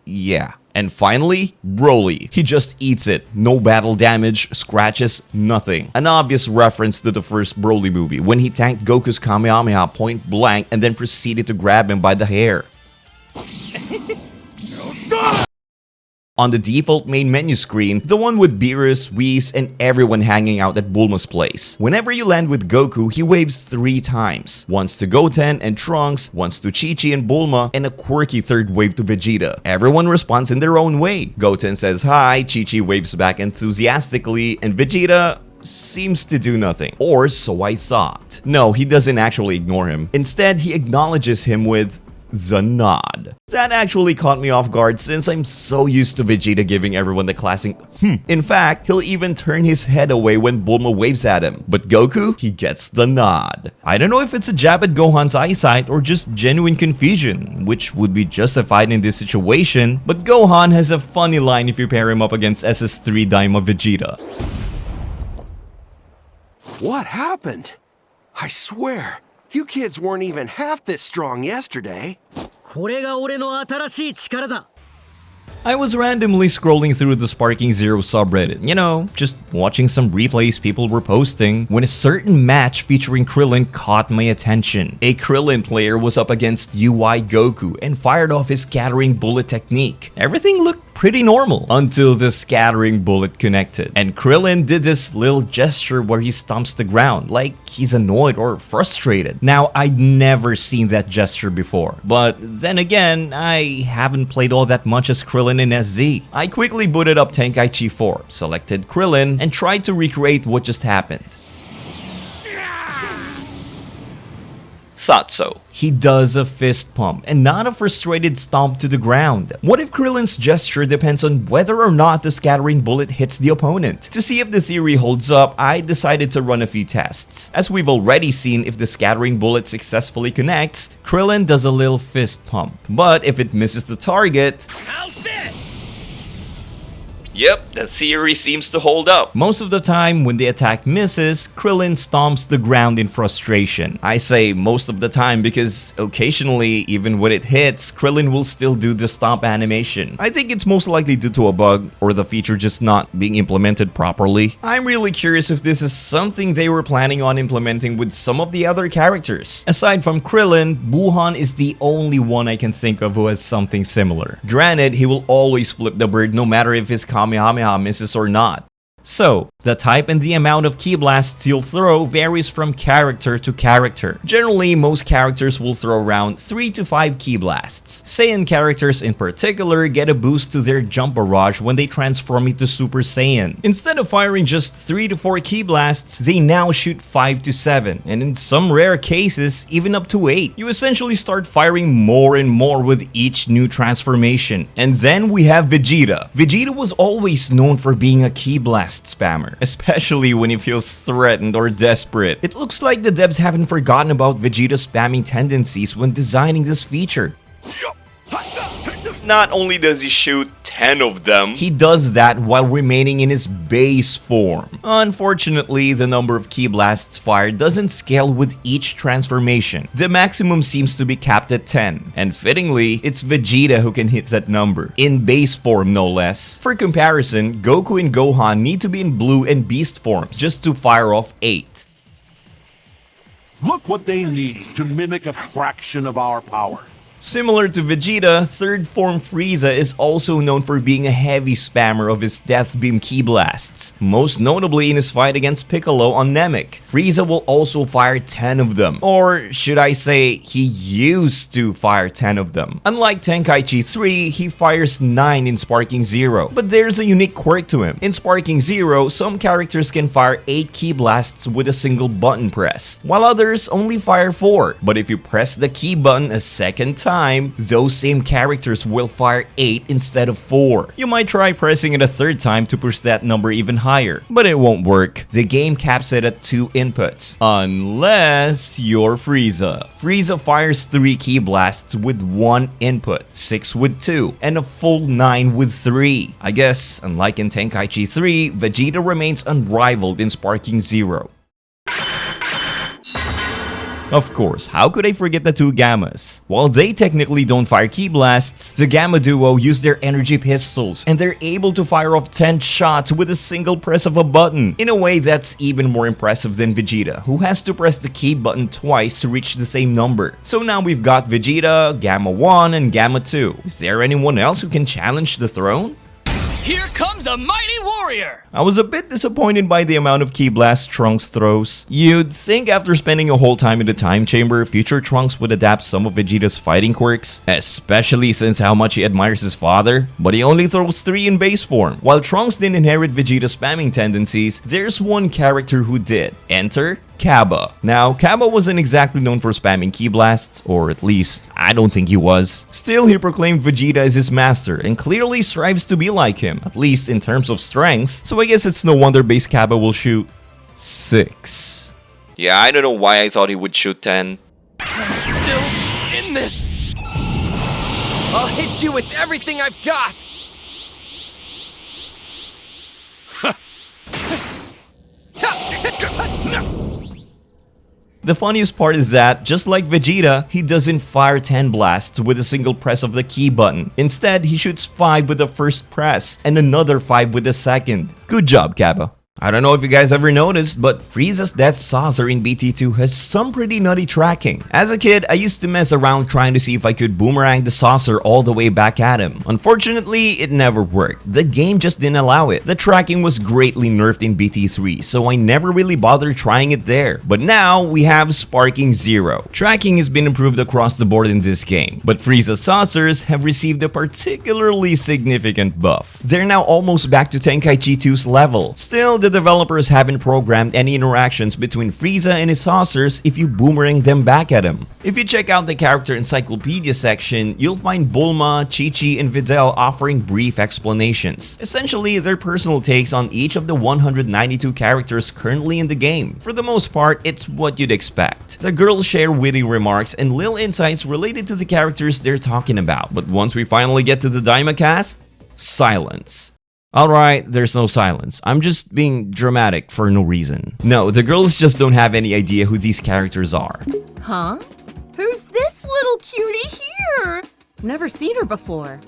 yeah. And finally, Broly. He just eats it. No battle damage, scratches, nothing. An obvious reference to the first Broly movie when he tanked Goku's Kamehameha point blank and then proceeded to grab him by the hair. On the default main menu screen, the one with Beerus, Whis, and everyone hanging out at Bulma's place. Whenever you land with Goku, he waves 3 times. Once to Goten and Trunks, once to Chi-Chi and Bulma, and a quirky third wave to Vegeta. Everyone responds in their own way. Goten says hi, Chi-Chi waves back enthusiastically, and Vegeta seems to do nothing. Or so I thought. No, he doesn't actually ignore him. Instead, he acknowledges him with the nod. That actually caught me off guard since I'm so used to Vegeta giving everyone the classic In fact, he'll even turn his head away when Bulma waves at him. But Goku, he gets the nod. I don't know if it's a jab at Gohan's eyesight or just genuine confusion, which would be justified in this situation, but Gohan has a funny line if you pair him up against SS3 Daima Vegeta. What happened? I swear, you kids weren't even half this strong yesterday. I was randomly scrolling through the Sparking Zero subreddit, you know, just watching some replays people were posting, when a certain match featuring Krillin caught my attention. A Krillin player was up against UI Goku and fired off his scattering bullet technique. Everything looked pretty normal until the scattering bullet connected. And Krillin did this little gesture where he stomps the ground like he's annoyed or frustrated. Now, I'd never seen that gesture before, but then again, I haven't played all that much as Krillin in SZ. I quickly booted up Tenkaichi 4, selected Krillin, and tried to recreate what just happened. Thought so. He does a fist pump and not a frustrated stomp to the ground. What if Krillin's gesture depends on whether or not the scattering bullet hits the opponent? To see if the theory holds up, I decided to run a few tests. As we've already seen, if the scattering bullet successfully connects, Krillin does a little fist pump. But if it misses the target, How's this? yep, the theory seems to hold up. Most of the time, when the attack misses, Krillin stomps the ground in frustration. I say most of the time because occasionally, even when it hits, Krillin will still do the stomp animation. I think it's most likely due to a bug or the feature just not being implemented properly. I'm really curious if this is something they were planning on implementing with some of the other characters. Aside from Krillin, Buhan is the only one I can think of who has something similar. Granted, he will always flip the bird no matter if his Kamehameha misses or not. So, the type and the amount of ki blasts you'll throw varies from character to character. Generally, most characters will throw around 3 to 5 ki blasts. Saiyan characters in particular get a boost to their jump barrage when they transform into Super Saiyan. Instead of firing just 3 to 4 ki blasts, they now shoot 5 to 7, and in some rare cases, even up to 8. You essentially start firing more and more with each new transformation. And then we have Vegeta. Vegeta was always known for being a ki blast spammer, especially when he feels threatened or desperate. It looks like the devs haven't forgotten about Vegeta's spamming tendencies when designing this feature. Not only does he shoot 10 of them, he does that while remaining in his base form. Unfortunately, the number of ki blasts fired doesn't scale with each transformation. The maximum seems to be capped at 10, and fittingly, it's Vegeta who can hit that number, in base form no less. For comparison, Goku and Gohan need to be in blue and beast forms just to fire off 8. Look what they need to mimic a fraction of our power. Similar to Vegeta, third form Frieza is also known for being a heavy spammer of his Death Beam ki blasts, most notably in his fight against Piccolo on Namek. Frieza will also fire 10 of them, or should I say, he used to fire 10 of them. Unlike Tenkaichi 3, he fires 9 in Sparking Zero, but there's a unique quirk to him. In Sparking Zero, some characters can fire 8 ki blasts with a single button press, while others only fire 4. But if you press the ki button a second time, those same characters will fire 8 instead of 4. You might try pressing it a third time to push that number even higher, but it won't work. The game caps it at 2 inputs, unless you're Frieza. Frieza fires 3 ki blasts with 1 input, 6 with 2, and a full 9 with 3. I guess, unlike in Tenkaichi 3, Vegeta remains unrivaled in Sparking Zero. Of course, how could I forget the 2 Gammas? While they technically don't fire ki blasts, the Gamma duo use their energy pistols, and they're able to fire off 10 shots with a single press of a button. In a way, that's even more impressive than Vegeta, who has to press the ki button twice to reach the same number. So now we've got Vegeta, Gamma 1, and Gamma 2. Is there anyone else who can challenge the throne? Here comes a mighty warrior! I was a bit disappointed by the amount of ki blast Trunks throws. You'd think after spending a whole time in the time chamber, future Trunks would adapt some of Vegeta's fighting quirks, especially since how much he admires his father, but he only throws 3 in base form. While Trunks didn't inherit Vegeta's spamming tendencies, there's one character who did. Enter Cabba. Now, Cabba wasn't exactly known for spamming ki blasts, or at least, I don't think he was. Still, he proclaimed Vegeta as his master, and clearly strives to be like him, at least in terms of strength, so I guess it's no wonder base Cabba will shoot 6. Yeah, I don't know why I thought he would shoot 10. I'm still in this! I'll hit you with everything I've got! The funniest part is that, just like Vegeta, he doesn't fire 10 blasts with a single press of the ki button. Instead, he shoots 5 with the first press, and another 5 with the second. Good job, Cabba. I don't know if you guys ever noticed, but Frieza's death saucer in BT2 has some pretty nutty tracking. As a kid, I used to mess around trying to see if I could boomerang the saucer all the way back at him. Unfortunately, it never worked. The game just didn't allow it. The tracking was greatly nerfed in BT3, so I never really bothered trying it there. But now, we have Sparking Zero. Tracking has been improved across the board in this game, but Frieza's saucers have received a particularly significant buff. They're now almost back to Tenkaichi 2's level. Still, the developers haven't programmed any interactions between Frieza and his saucers if you boomerang them back at him. If you check out the character encyclopedia section, you'll find Bulma, Chi-Chi, and Videl offering brief explanations. Essentially, their personal takes on each of the 192 characters currently in the game. For the most part, it's what you'd expect. The girls share witty remarks and little insights related to the characters they're talking about. But once we finally get to the Daima cast, silence. Alright, there's no silence. I'm just being dramatic for no reason. No, the girls just don't have any idea who these characters are. Huh? Who's this little cutie here? Never seen her before.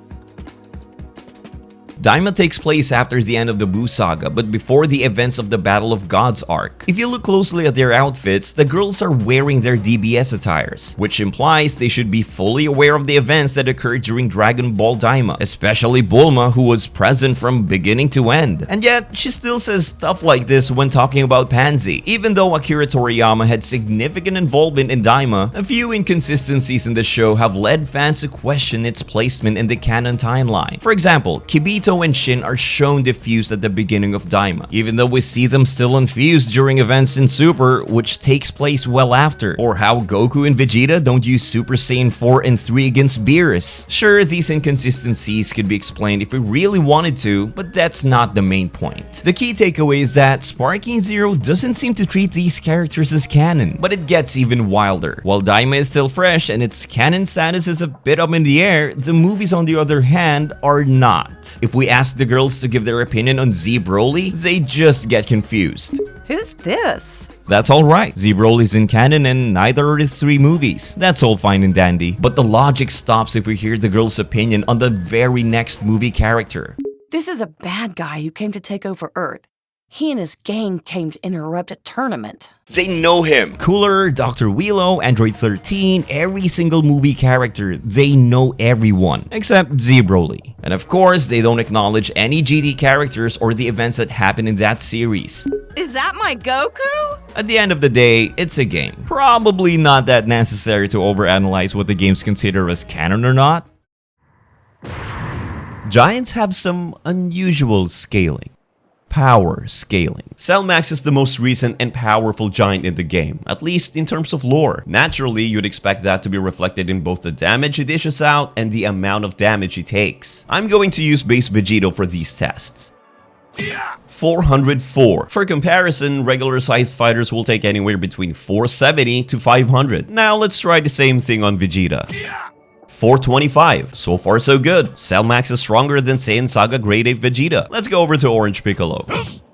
Daima takes place after the end of the Buu saga, but before the events of the Battle of Gods arc. If you look closely at their outfits, the girls are wearing their DBS attires, which implies they should be fully aware of the events that occurred during Dragon Ball Daima, especially Bulma, who was present from beginning to end. And yet, she still says stuff like this when talking about Pansy. Even though Akira Toriyama had significant involvement in Daima, a few inconsistencies in the show have led fans to question its placement in the canon timeline. For example, Kibito and Shin are shown diffused at the beginning of Daima, even though we see them still unfused during events in Super, which takes place well after. Or how Goku and Vegeta don't use Super Saiyan 4 and 3 against Beerus. Sure, these inconsistencies could be explained if we really wanted to, but that's not the main point. The key takeaway is that Sparking Zero doesn't seem to treat these characters as canon, but it gets even wilder. While Daima is still fresh and its canon status is a bit up in the air, the movies on the other hand are not. If we ask the girls to give their opinion on Z Broly, they just get confused. Who's this? That's alright, Z Broly's in canon and neither are his 3 movies. That's all fine and dandy. But the logic stops if we hear the girl's opinion on the very next movie character. This is a bad guy who came to take over Earth. He and his gang came to interrupt a tournament. They know him. Cooler, Dr. Willow, Android 13, every single movie character, they know everyone, except Z Broly. And of course, they don't acknowledge any GT characters or the events that happen in that series. Is that my Goku? At the end of the day, it's a game. Probably not that necessary to overanalyze what the games consider as canon or not. Giants have some unusual scaling. Power scaling. Cell Max is the most recent and powerful giant in the game, at least in terms of lore. Naturally, you'd expect that to be reflected in both the damage he dishes out and the amount of damage he takes. I'm going to use base Vegito for these tests. 404. For comparison, regular sized fighters will take anywhere between 470 to 500. Now let's try the same thing on Vegeta. 425. So far so good. Cell Max is stronger than Saiyan Saga Grade 8 Vegeta. Let's go over to Orange Piccolo.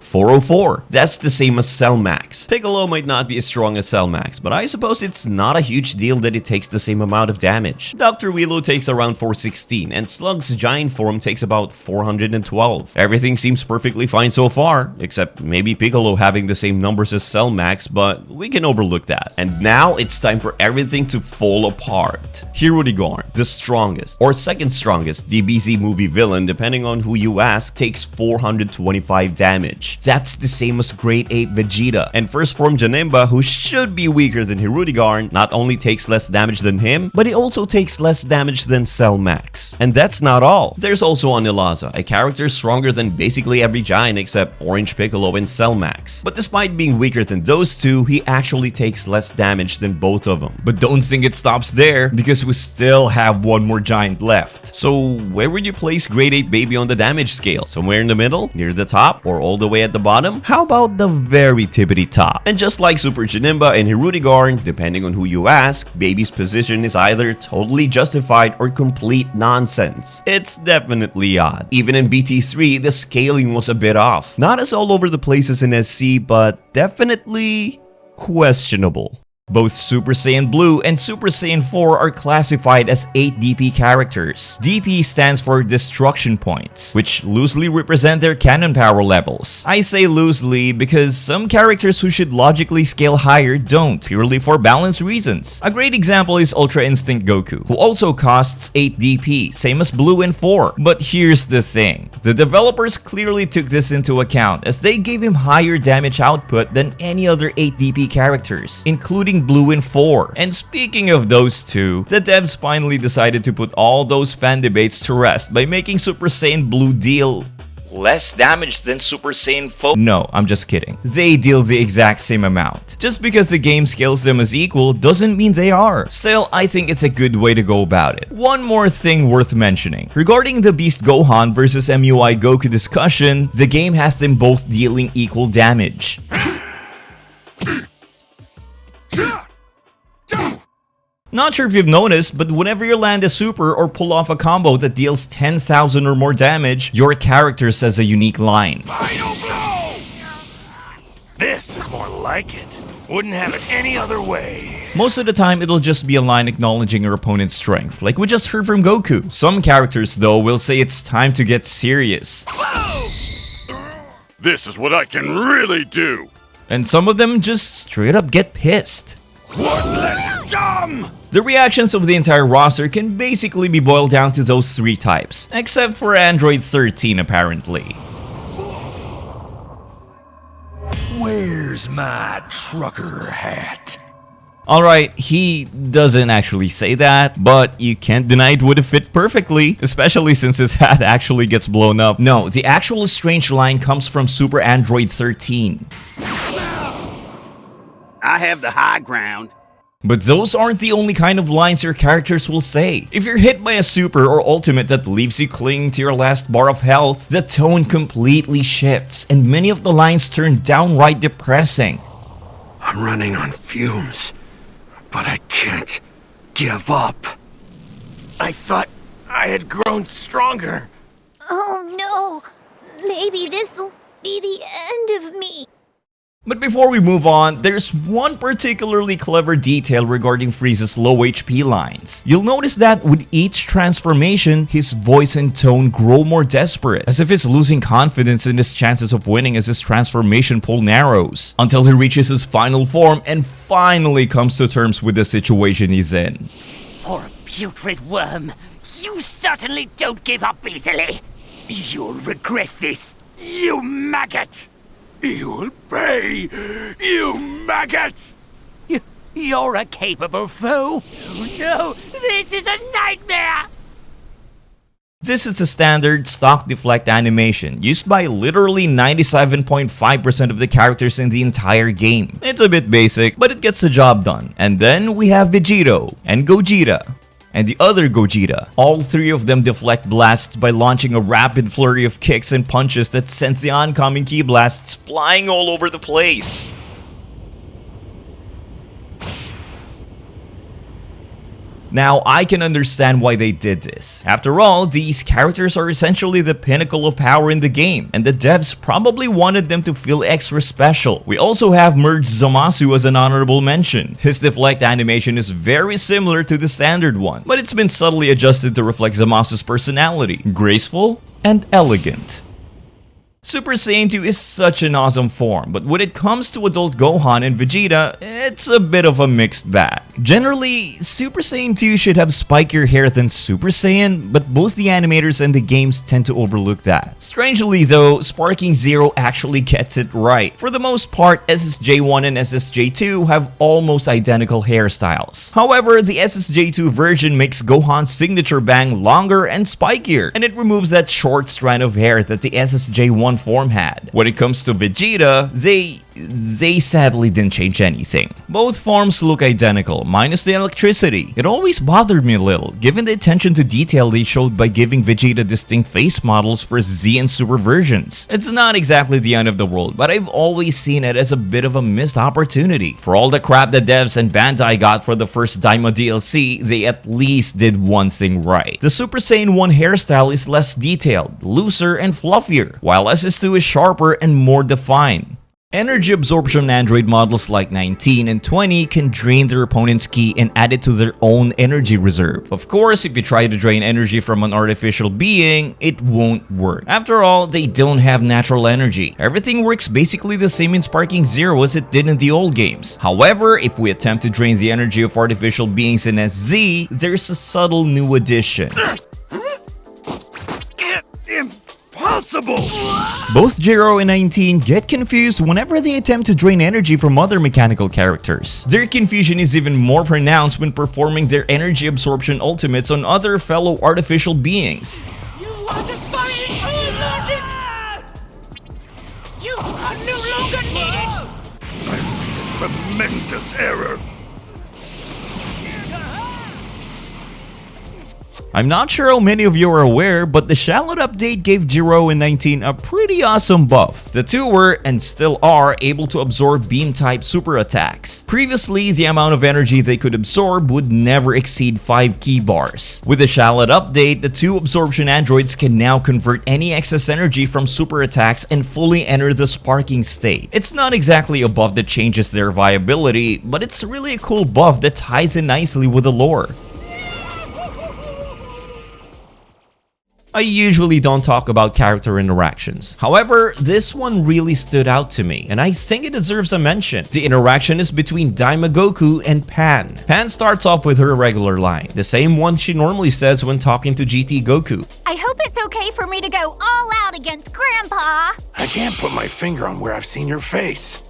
404. That's the same as Cell Max. Piccolo might not be as strong as Cell Max, but I suppose it's not a huge deal that it takes the same amount of damage. Dr. Willow takes around 416, and Slug's giant form takes about 412. Everything seems perfectly fine so far, except maybe Piccolo having the same numbers as Cell Max, but we can overlook that. And now it's time for everything to fall apart. Hirudegarn, the strongest, or second strongest DBZ movie villain, depending on who you ask, takes 425 damage. That's the same as Grade 8 Vegeta. And first form Janemba, who should be weaker than Hirudegarn, not only takes less damage than him, but he also takes less damage than Cell Max. And that's not all. There's also Anilaza, a character stronger than basically every giant except Orange Piccolo and Cell Max. But despite being weaker than those two, he actually takes less damage than both of them. But don't think it stops there, because we still have one more giant left. So where would you place Grade 8 Baby on the damage scale? Somewhere in the middle? Near the top? Or all the way at the bottom? How about the very tippity top? And just like Super Janemba and Hirudegarn, depending on who you ask, Baby's position is either totally justified or complete nonsense. It's definitely odd. Even in BT3, the scaling was a bit off. Not as all over the place as in SC, but definitely questionable. Both Super Saiyan Blue and Super Saiyan 4 are classified as 8 DP characters. DP stands for Destruction Points, which loosely represent their cannon power levels. I say loosely because some characters who should logically scale higher don't, purely for balance reasons. A great example is Ultra Instinct Goku, who also costs 8 DP, same as Blue and 4. But here's the thing, the developers clearly took this into account as they gave him higher damage output than any other 8 DP characters, including Blue and 4. And speaking of those two, the devs finally decided to put all those fan debates to rest by making Super Saiyan Blue deal less damage than Super Saiyan 4. No, I'm just kidding. They deal the exact same amount. Just because the game scales them as equal doesn't mean they are. Still, I think it's a good way to go about it. One more thing worth mentioning. Regarding the Beast Gohan versus MUI Goku discussion, the game has them both dealing equal damage. Not sure if you've noticed, but whenever you land a super or pull off a combo that deals 10,000 or more damage, your character says a unique line. Final blow! This is more like it. Wouldn't have it any other way. Most of the time, it'll just be a line acknowledging your opponent's strength, like we just heard from Goku. Some characters, though, will say it's time to get serious. This is what I can really do. And some of them just straight up get pissed. Worthless scum! The reactions of the entire roster can basically be boiled down to those 3 types, except for Android 13 apparently. Where's my trucker hat? Alright, he doesn't actually say that, but you can't deny it would have fit perfectly, especially since his hat actually gets blown up. No, the actual strange line comes from Super Android 13. I have the high ground. But those aren't the only kind of lines your characters will say. If you're hit by a super or ultimate that leaves you clinging to your last bar of health, the tone completely shifts, and many of the lines turn downright depressing. I'm running on fumes, but I can't give up. I thought I had grown stronger. Oh no, maybe this'll be the end of me. But before we move on, there's one particularly clever detail regarding Frieza's low HP lines. You'll notice that with each transformation, his voice and tone grow more desperate, as if he's losing confidence in his chances of winning as his transformation pool narrows, until he reaches his final form and finally comes to terms with the situation he's in. For a putrid worm, you certainly don't give up easily. You'll regret this, you maggot! You'll pay, you maggot! You're a capable foe. Oh no, this is a nightmare! This is a standard stock deflect animation, used by literally 97.5% of the characters in the entire game. It's a bit basic, but it gets the job done. And then we have Vegito and Gogeta, and the other Gogeta. All 3 of them deflect blasts by launching a rapid flurry of kicks and punches that sends the oncoming ki blasts flying all over the place. Now, I can understand why they did this. After all, these characters are essentially the pinnacle of power in the game, and the devs probably wanted them to feel extra special. We also have merged Zamasu as an honorable mention. His deflect animation is very similar to the standard one, but it's been subtly adjusted to reflect Zamasu's personality, graceful and elegant. Super Saiyan 2 is such an awesome form, but when it comes to adult Gohan and Vegeta, it's a bit of a mixed bag. Generally, Super Saiyan 2 should have spikier hair than Super Saiyan, but both the animators and the games tend to overlook that. Strangely though, Sparking Zero actually gets it right. For the most part, SSJ1 and SSJ2 have almost identical hairstyles. However, the SSJ2 version makes Gohan's signature bang longer and spikier, and it removes that short strand of hair that the SSJ1 form had. When it comes to Vegeta, they sadly didn't change anything. Both forms look identical, minus the electricity. It always bothered me a little, given the attention to detail they showed by giving Vegeta distinct face models for Z and Super versions. It's not exactly the end of the world, but I've always seen it as a bit of a missed opportunity. For all the crap the devs and Bandai got for the first Daima DLC, they at least did one thing right. The Super Saiyan 1 hairstyle is less detailed, looser, and fluffier, while SS2 is sharper and more defined. Energy absorption android models like 19 and 20 can drain their opponent's ki and add it to their own energy reserve. Of course, if you try to drain energy from an artificial being, it won't work. After all, they don't have natural energy. Everything works basically the same in Sparking Zero as it did in the old games. However, if we attempt to drain the energy of artificial beings in SZ, there's a subtle new addition. Impossible! Both Jiro and 19 get confused whenever they attempt to drain energy from other mechanical characters. Their confusion is even more pronounced when performing their energy absorption ultimates on other fellow artificial beings. You are defying all logic! You are no longer needed! Tremendous error. I'm not sure how many of you are aware, but the Shallot update gave Jiro and 19 a pretty awesome buff. The two were, and still are, able to absorb beam-type super attacks. Previously, the amount of energy they could absorb would never exceed 5 ki bars. With the Shallot update, the two absorption androids can now convert any excess energy from super attacks and fully enter the sparking state. It's not exactly a buff that changes their viability, but it's really a cool buff that ties in nicely with the lore. I usually don't talk about character interactions. However, this one really stood out to me, and I think it deserves a mention. The interaction is between Daima Goku and Pan. Pan starts off with her regular line, the same one she normally says when talking to GT Goku. I hope it's okay for me to go all out against Grandpa. I can't put my finger on where I've seen your face,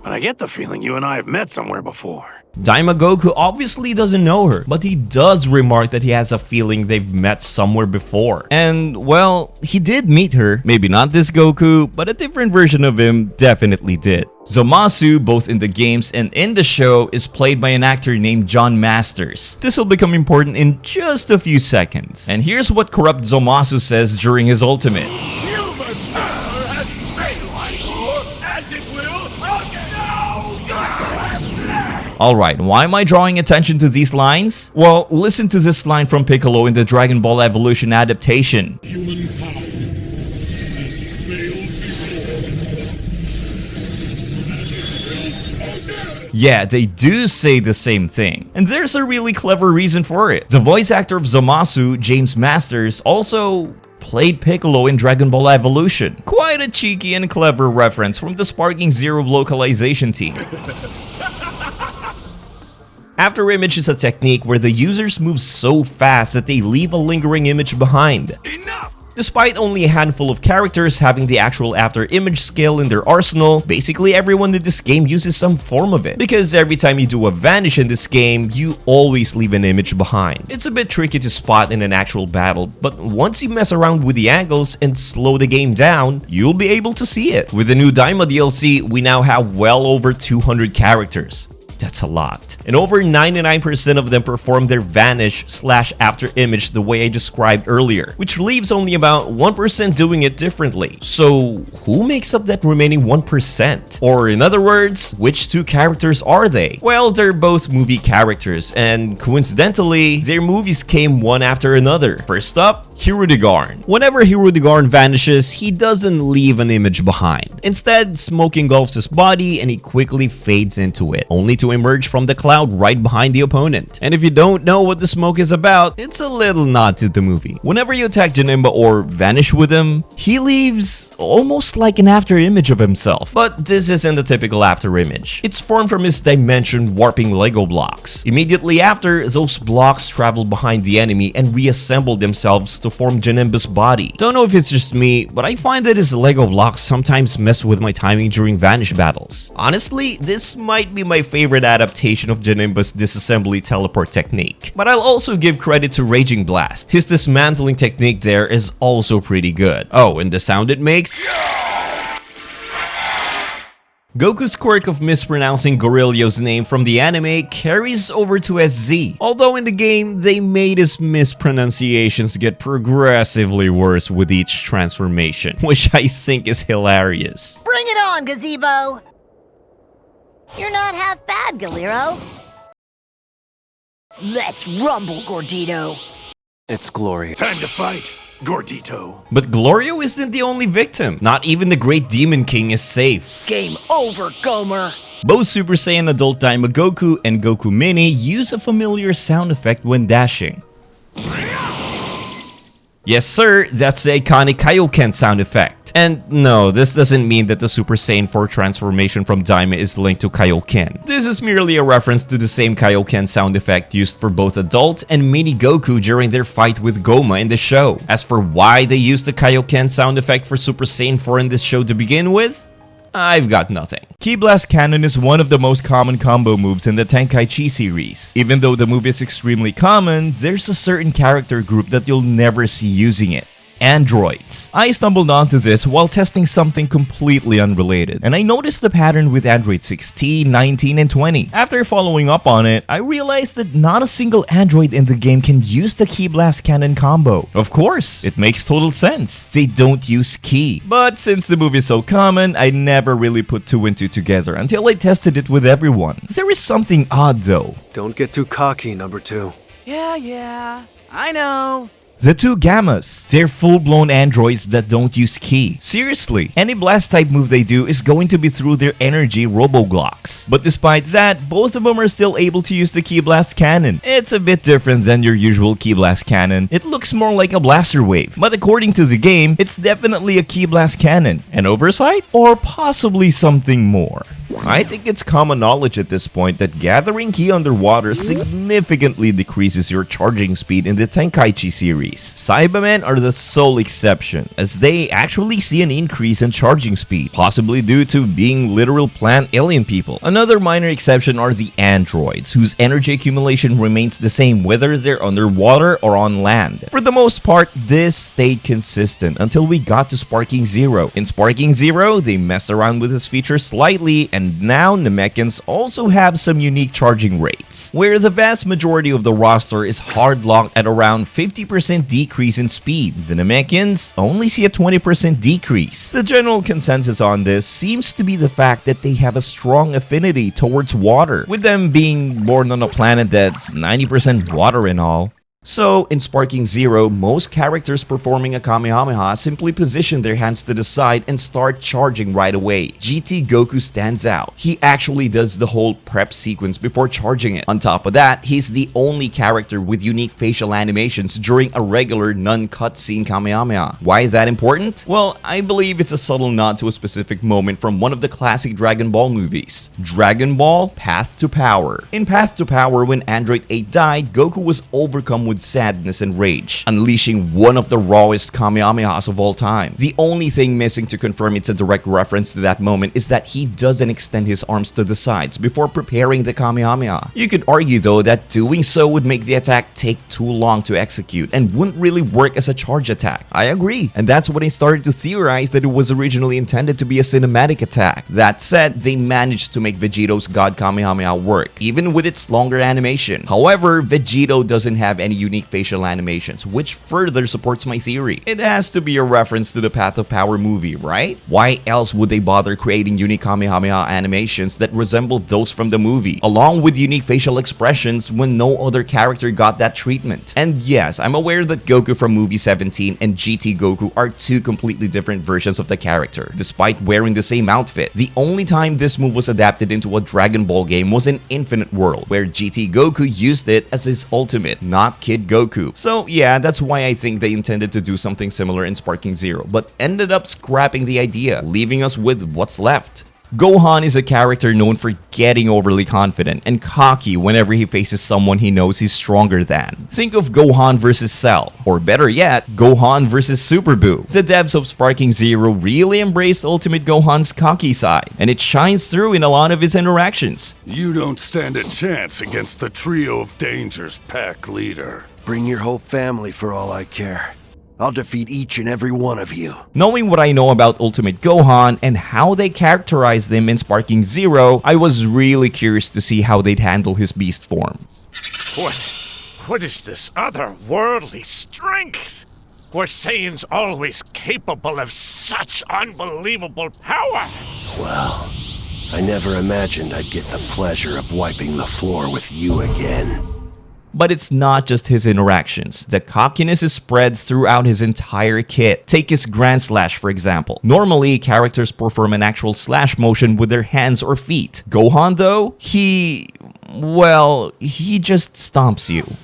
but I get the feeling you and I have met somewhere before. Daima Goku obviously doesn't know her, but he does remark that he has a feeling they've met somewhere before. And, well, he did meet her. Maybe not this Goku, but a different version of him definitely did. Zamasu, both in the games and in the show, is played by an actor named John Masters. This will become important in just a few seconds. And here's what corrupt Zamasu says during his ultimate. Alright, why am I drawing attention to these lines? Well, listen to this line from Piccolo in the Dragon Ball Evolution adaptation. Humankind has failed before. Yeah, they do say the same thing. And there's a really clever reason for it. The voice actor of Zamasu, James Masters, also played Piccolo in Dragon Ball Evolution. Quite a cheeky and clever reference from the Sparking Zero localization team. After image is a technique where the users move so fast that they leave a lingering image behind. Enough! Despite only a handful of characters having the actual after image skill in their arsenal, basically everyone in this game uses some form of it. Because every time you do a vanish in this game, you always leave an image behind. It's a bit tricky to spot in an actual battle, but once you mess around with the angles and slow the game down, you'll be able to see it. With the new Daima DLC, we now have well over 200 characters. That's a lot. And over 99% of them perform their vanish/after image the way I described earlier, which leaves only about 1% doing it differently. So who makes up that remaining 1%? Or in other words, which two characters are they? Well, they're both movie characters, and coincidentally, their movies came one after another. First up, Hirudegarn. Whenever Hirudegarn vanishes, he doesn't leave an image behind. Instead, smoke engulfs his body and he quickly fades into it, only to emerge from the cloud right behind the opponent. And if you don't know what the smoke is about, it's a little nod to the movie. Whenever you attack Janemba or vanish with him, he leaves almost like an after image of himself. But this isn't a typical after image. It's formed from his dimension warping Lego blocks. Immediately after, those blocks travel behind the enemy and reassemble themselves to form Janemba's body. Don't know if it's just me, but I find that his Lego blocks sometimes mess with my timing during vanish battles. Honestly, this might be my favorite adaptation of Janemba's disassembly teleport technique. But I'll also give credit to Raging Blast. His dismantling technique there is also pretty good. Oh, and the sound it makes? Goku's quirk of mispronouncing Gorillo's name from the anime carries over to SZ, although in the game, they made his mispronunciations get progressively worse with each transformation, which I think is hilarious. Bring it on, Gazebo! You're not half bad, Galero. Let's rumble, Gordito. It's glorious. Time to fight. Gordito. But Glorio isn't the only victim. Not even the Great Demon King is safe. Game over, Gomer. Both Super Saiyan Adult Daima Goku and Goku Mini use a familiar sound effect when dashing. Yes sir, that's the iconic Kaioken sound effect. And no, this doesn't mean that the Super Saiyan 4 transformation from Daima is linked to Kaioken. This is merely a reference to the same Kaioken sound effect used for both Adult and Mini Goku during their fight with Goma in the show. As for why they used the Kaioken sound effect for Super Saiyan 4 in this show to begin with, I've got nothing. Ki Blast Cannon is one of the most common combo moves in the Tenkaichi series. Even though the move is extremely common, there's a certain character group that you'll never see using it. Androids. I stumbled onto this while testing something completely unrelated, and I noticed the pattern with Android 16, 19, and 20. After following up on it, I realized that not a single android in the game can use the Ki Blast Cannon combo. Of course, it makes total sense. They don't use ki. But since the move is so common, I never really put 2 and 2 together until I tested it with everyone. There is something odd though. Don't get too cocky, number 2. Yeah, I know. The 2 Gammas. They're full-blown androids that don't use ki. Seriously, any blast type move they do is going to be through their energy Roboglocks. But despite that, both of them are still able to use the Ki Blast Cannon. It's a bit different than your usual Ki Blast Cannon. It looks more like a blaster wave. But according to the game, it's definitely a Ki Blast Cannon. An oversight? Or possibly something more. I think it's common knowledge at this point that gathering ki underwater significantly decreases your charging speed in the Tenkaichi series. Cybermen are the sole exception, as they actually see an increase in charging speed, possibly due to being literal plant alien people. Another minor exception are the androids, whose energy accumulation remains the same whether they're underwater or on land. For the most part, this stayed consistent until we got to Sparking Zero. In Sparking Zero, they messed around with this feature slightly, and now Namekians also have some unique charging rates, where the vast majority of the roster is hard-locked at around 50% decrease in speed. The Namekians only see a 20% decrease. The general consensus on this seems to be the fact that they have a strong affinity towards water, with them being born on a planet that's 90% water and all. So, in Sparking Zero, most characters performing a Kamehameha simply position their hands to the side and start charging right away. GT Goku stands out. He actually does the whole prep sequence before charging it. On top of that, he's the only character with unique facial animations during a regular non-cutscene Kamehameha. Why is that important? Well, I believe it's a subtle nod to a specific moment from one of the classic Dragon Ball movies. Dragon Ball Path to Power. In Path to Power, when Android 8 died, Goku was overcome with sadness and rage, unleashing one of the rawest Kamehamehas of all time. The only thing missing to confirm it's a direct reference to that moment is that he doesn't extend his arms to the sides before preparing the Kamehameha. You could argue though that doing so would make the attack take too long to execute and wouldn't really work as a charge attack. I agree, and that's when I started to theorize that it was originally intended to be a cinematic attack. That said, they managed to make Vegito's God Kamehameha work, even with its longer animation. However, Vegito doesn't have any unique facial animations, which further supports my theory. It has to be a reference to the Path of Power movie, right? Why else would they bother creating unique Kamehameha animations that resemble those from the movie, along with unique facial expressions when no other character got that treatment? And yes, I'm aware that Goku from movie 17 and GT Goku are 2 completely different versions of the character, despite wearing the same outfit. The only time this move was adapted into a Dragon Ball game was in Infinite World, where GT Goku used it as his ultimate, not Kid Goku. So yeah, that's why I think they intended to do something similar in Sparking Zero, but ended up scrapping the idea, leaving us with what's left. Gohan is a character known for getting overly confident and cocky whenever he faces someone he knows he's stronger than. Think of Gohan vs Cell, or better yet, Gohan vs Super Buu. The devs of Sparking Zero really embraced Ultimate Gohan's cocky side, and it shines through in a lot of his interactions. You don't stand a chance against the Trio of Dangers pack leader. Bring your whole family for all I care. I'll defeat each and every one of you. Knowing what I know about Ultimate Gohan and how they characterized him in Sparking Zero, I was really curious to see how they'd handle his beast form. What is this otherworldly strength? Were Saiyans always capable of such unbelievable power? Well, I never imagined I'd get the pleasure of wiping the floor with you again. But it's not just his interactions. The cockiness is spread throughout his entire kit. Take his Grand Slash for example. Normally, characters perform an actual slash motion with their hands or feet. Gohan though, he just stomps you.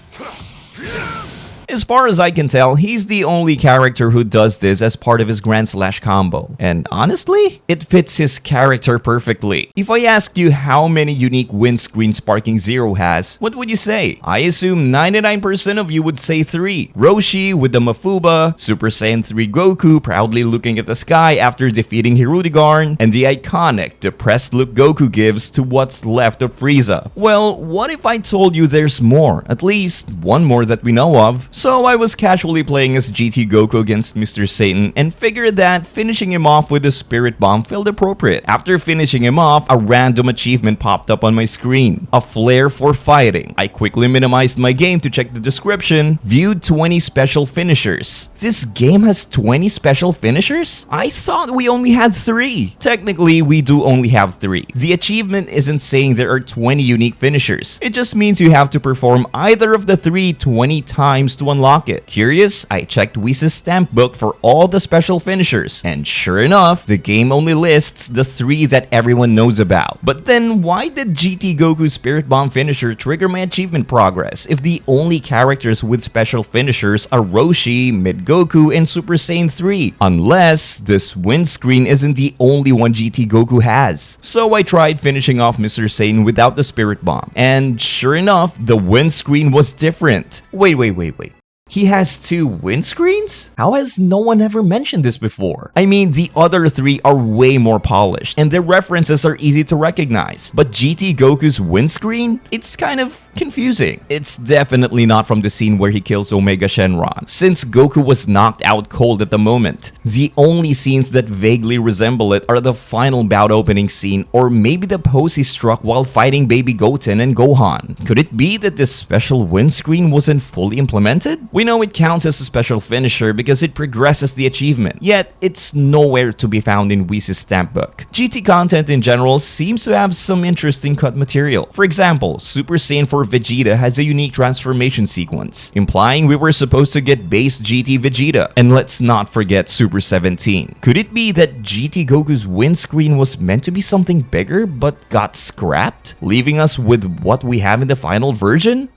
As far as I can tell, he's the only character who does this as part of his Grand Slash combo. And honestly, it fits his character perfectly. If I asked you how many unique windscreens Sparking Zero has, what would you say? I assume 99% of you would say 3. Roshi with the Mafuba, Super Saiyan 3 Goku proudly looking at the sky after defeating Hirudegarn, and the iconic depressed look Goku gives to what's left of Frieza. Well, what if I told you there's more? At least one more that we know of. So I was casually playing as GT Goku against Mr. Satan and figured that finishing him off with a Spirit Bomb felt appropriate. After finishing him off, a random achievement popped up on my screen. A flair for fighting. I quickly minimized my game to check the description. Viewed 20 special finishers. This game has 20 special finishers? I thought we only had 3. Technically, we do only have 3. The achievement isn't saying there are 20 unique finishers. It just means you have to perform either of the 3 20 times to unlock it. Curious? I checked Whis' stamp book for all the special finishers, and sure enough, the game only lists the 3 that everyone knows about. But then why did GT Goku's Spirit Bomb finisher trigger my achievement progress if the only characters with special finishers are Roshi, Mid Goku, and Super Saiyan 3? Unless this windscreen isn't the only one GT Goku has. So I tried finishing off Mr. Satan without the Spirit Bomb, and sure enough, the windscreen was different. Wait. He has 2 windscreens? How has no one ever mentioned this before? I mean, the other 3 are way more polished, and their references are easy to recognize. But GT Goku's windscreen? It's kind of confusing. It's definitely not from the scene where he kills Omega Shenron, since Goku was knocked out cold at the moment. The only scenes that vaguely resemble it are the final bout opening scene, or maybe the pose he struck while fighting Baby Goten and Gohan. Could it be that this special windscreen wasn't fully implemented? We know it counts as a special finisher because it progresses the achievement, yet it's nowhere to be found in Whis' stamp book. GT content in general seems to have some interesting cut material. For example, Super Saiyan 4 Vegeta has a unique transformation sequence, implying we were supposed to get base GT Vegeta. And let's not forget Super 17. Could it be that GT Goku's windscreen was meant to be something bigger but got scrapped, leaving us with what we have in the final version?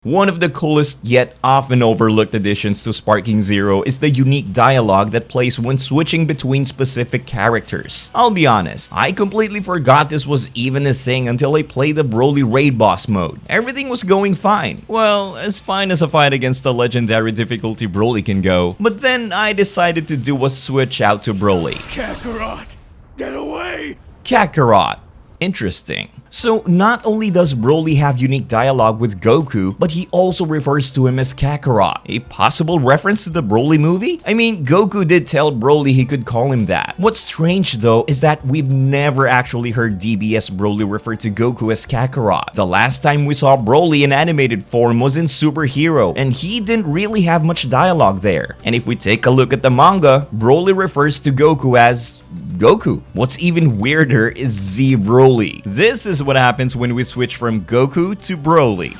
One of the coolest yet often overlooked additions to Sparking Zero is the unique dialogue that plays when switching between specific characters. I'll be honest, I completely forgot this was even a thing until I played the Broly Raid Boss mode. Everything was going fine. Well, as fine as a fight against the legendary difficulty Broly can go. But then I decided to do a switch out to Broly. Kakarot, get away! Kakarot. Interesting. So not only does Broly have unique dialogue with Goku, but he also refers to him as Kakarot, a possible reference to the Broly movie? I mean, Goku did tell Broly he could call him that. What's strange though is that we've never actually heard DBS Broly refer to Goku as Kakarot. The last time we saw Broly in animated form was in Super Hero, and he didn't really have much dialogue there. And if we take a look at the manga, Broly refers to Goku as Goku. What's even weirder is Z Broly. This is what happens when we switch from Goku to Broly.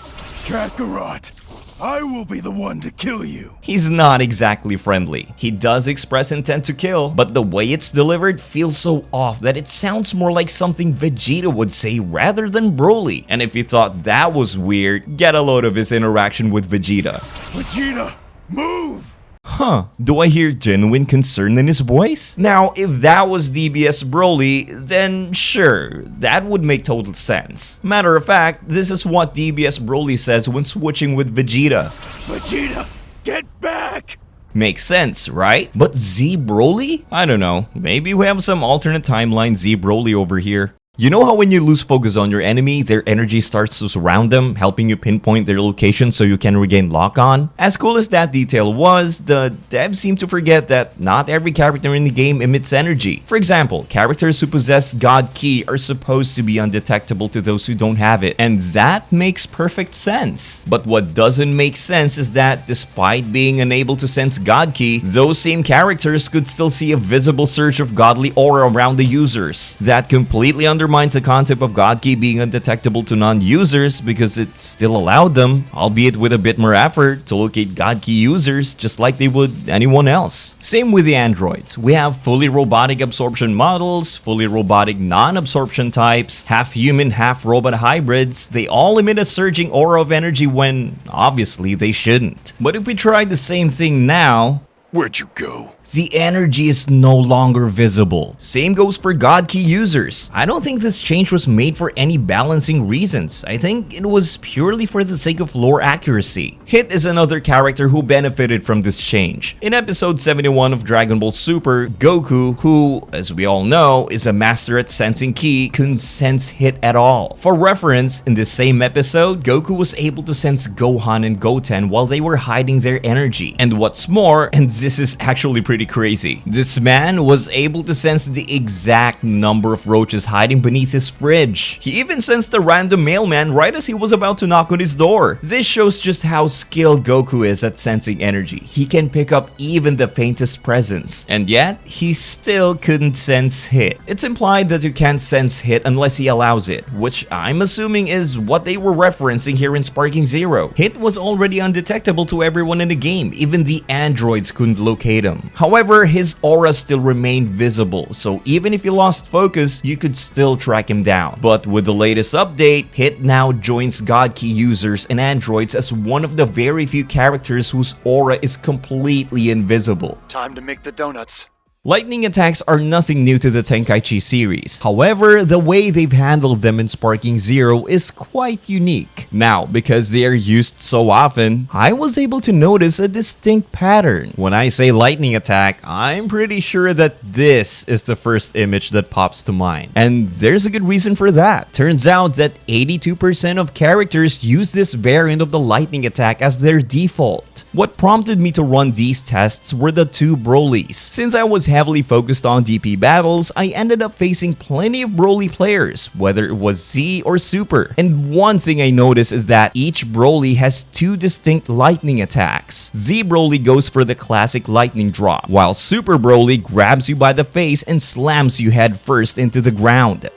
Kakarot, I will be the one to kill you. He's not exactly friendly. He does express intent to kill, but the way it's delivered feels so off that it sounds more like something Vegeta would say rather than Broly. And if you thought that was weird, get a load of his interaction with Vegeta. Vegeta, move! Huh, do I hear genuine concern in his voice? Now, if that was DBS Broly, then sure, that would make total sense. Matter of fact, this is what DBS Broly says when switching with Vegeta. Vegeta, get back! Makes sense, right? But Z Broly? I don't know, maybe we have some alternate timeline Z Broly over here. You know how when you lose focus on your enemy, their energy starts to surround them, helping you pinpoint their location so you can regain lock-on? As cool as that detail was, the devs seem to forget that not every character in the game emits energy. For example, characters who possess God Ki are supposed to be undetectable to those who don't have it, and that makes perfect sense. But what doesn't make sense is that despite being unable to sense God Ki, those same characters could still see a visible surge of godly aura around the users. That completely undermines undermines the concept of God Key being undetectable to non-users because it still allowed them, albeit with a bit more effort, to locate God Key users just like they would anyone else. Same with the androids. We have fully robotic absorption models, fully robotic non-absorption types, half-human, half-robot hybrids. They all emit a surging aura of energy when, obviously, they shouldn't. But if we try the same thing now... Where'd you go? The energy is no longer visible. Same goes for God Key users. I don't think this change was made for any balancing reasons. I think it was purely for the sake of lore accuracy. Hit is another character who benefited from this change. In episode 71 of Dragon Ball Super, Goku, who, as we all know, is a master at sensing Ki, couldn't sense Hit at all. For reference, in this same episode, Goku was able to sense Gohan and Goten while they were hiding their energy. And what's more, and this is actually pretty crazy, this man was able to sense the exact number of roaches hiding beneath his fridge. He even sensed a random mailman right as he was about to knock on his door. This shows just how skilled Goku is at sensing energy. He can pick up even the faintest presence. And yet, he still couldn't sense Hit. It's implied that you can't sense Hit unless he allows it, which I'm assuming is what they were referencing here in Sparking Zero. Hit was already undetectable to everyone in the game. Even the androids couldn't locate him. However, his aura still remained visible, so even if you lost focus, you could still track him down. But with the latest update, Hit now joins God Key users and androids as one of the very few characters whose aura is completely invisible. Time to make the donuts. Lightning attacks are nothing new to the Tenkaichi series. However, the way they've handled them in Sparking Zero is quite unique. Now, because they are used so often, I was able to notice a distinct pattern. When I say lightning attack, I'm pretty sure that this is the first image that pops to mind. And there's a good reason for that. Turns out that 82% of characters use this variant of the lightning attack as their default. What prompted me to run these tests were the two Brolys. Since I was heavily focused on DP battles, I ended up facing plenty of Broly players, whether it was Z or Super. And one thing I noticed is that each Broly has two distinct lightning attacks. Z Broly goes for the classic lightning drop, while Super Broly grabs you by the face and slams you head first into the ground.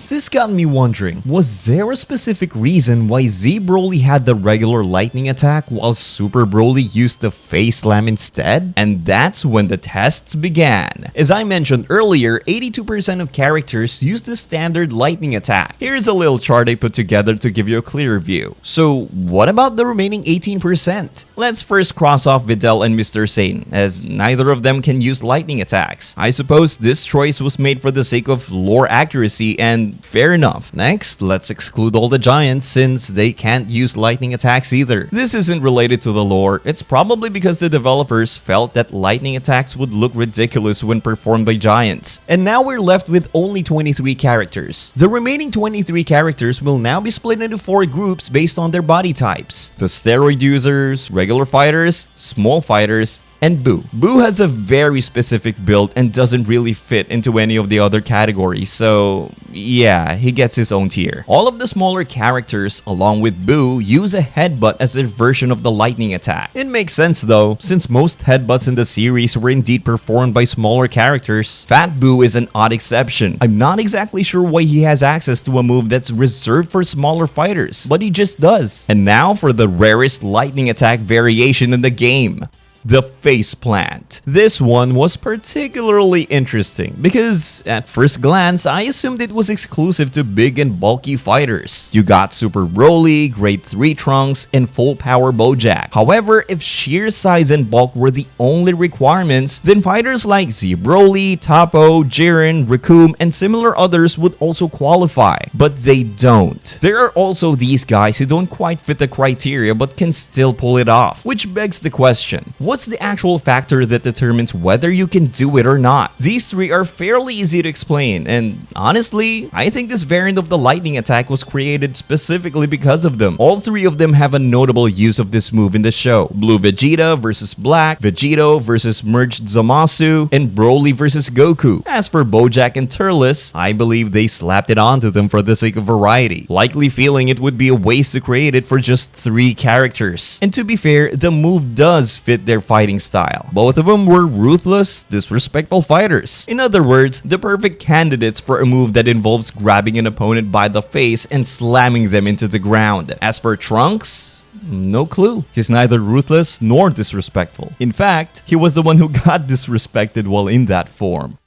This got me wondering, was there a specific reason why Z Broly had the regular lightning attack while Super Broly used the face slam instead? And that's when the tests began. As I mentioned earlier, 82% of characters use the standard lightning attack. Here's a little chart I put together to give you a clearer view. So what about the remaining 18%? Let's first cross off Videl and Mr. Satan, as neither of them can use lightning attacks. I suppose this choice was made for the sake of lore accuracy, and fair enough. Next, let's exclude all the giants since they can't use lightning attacks either. This isn't related to the lore, it's probably because the developers felt that lightning attacks would look ridiculous when performed by giants. And now we're left with only 23 characters. The remaining 23 characters will now be split into 4 groups based on their body types: the steroid users, regular fighters, small fighters, and Boo. Boo has a very specific build and doesn't really fit into any of the other categories, so yeah, he gets his own tier. All of the smaller characters, along with Boo, use a headbutt as their version of the lightning attack. It makes sense though, since most headbutts in the series were indeed performed by smaller characters. Fat Boo is an odd exception. I'm not exactly sure why he has access to a move that's reserved for smaller fighters, but he just does. And now for the rarest lightning attack variation in the game: the face plant. This one was particularly interesting because at first glance, I assumed it was exclusive to big and bulky fighters. You got Super Broly, Grade 3 Trunks, and Full Power Bojack. However, if sheer size and bulk were the only requirements, then fighters like Z Broly, Toppo, Jiren, Recoome, and similar others would also qualify. But they don't. There are also these guys who don't quite fit the criteria but can still pull it off. Which begs the question, what's the actual factor that determines whether you can do it or not? These 3 are fairly easy to explain, and honestly, I think this variant of the lightning attack was created specifically because of them. All 3 of them have a notable use of this move in the show: Blue Vegeta versus Black, Vegito versus Merged Zamasu, and Broly versus Goku. As for Bojack and Turles, I believe they slapped it onto them for the sake of variety, likely feeling it would be a waste to create it for just 3 characters. And to be fair, the move does fit their fighting style. Both of them were ruthless, disrespectful fighters. In other words, the perfect candidates for a move that involves grabbing an opponent by the face and slamming them into the ground. As for Trunks, no clue. He's neither ruthless nor disrespectful. In fact, he was the one who got disrespected while in that form.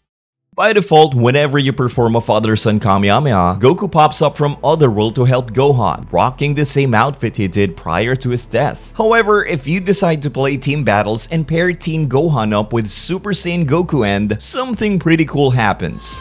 By default, whenever you perform a father-son Kamehameha, Goku pops up from Otherworld to help Gohan, rocking the same outfit he did prior to his death. However, if you decide to play team battles and pair Teen Gohan up with Super Saiyan Goku End, something pretty cool happens.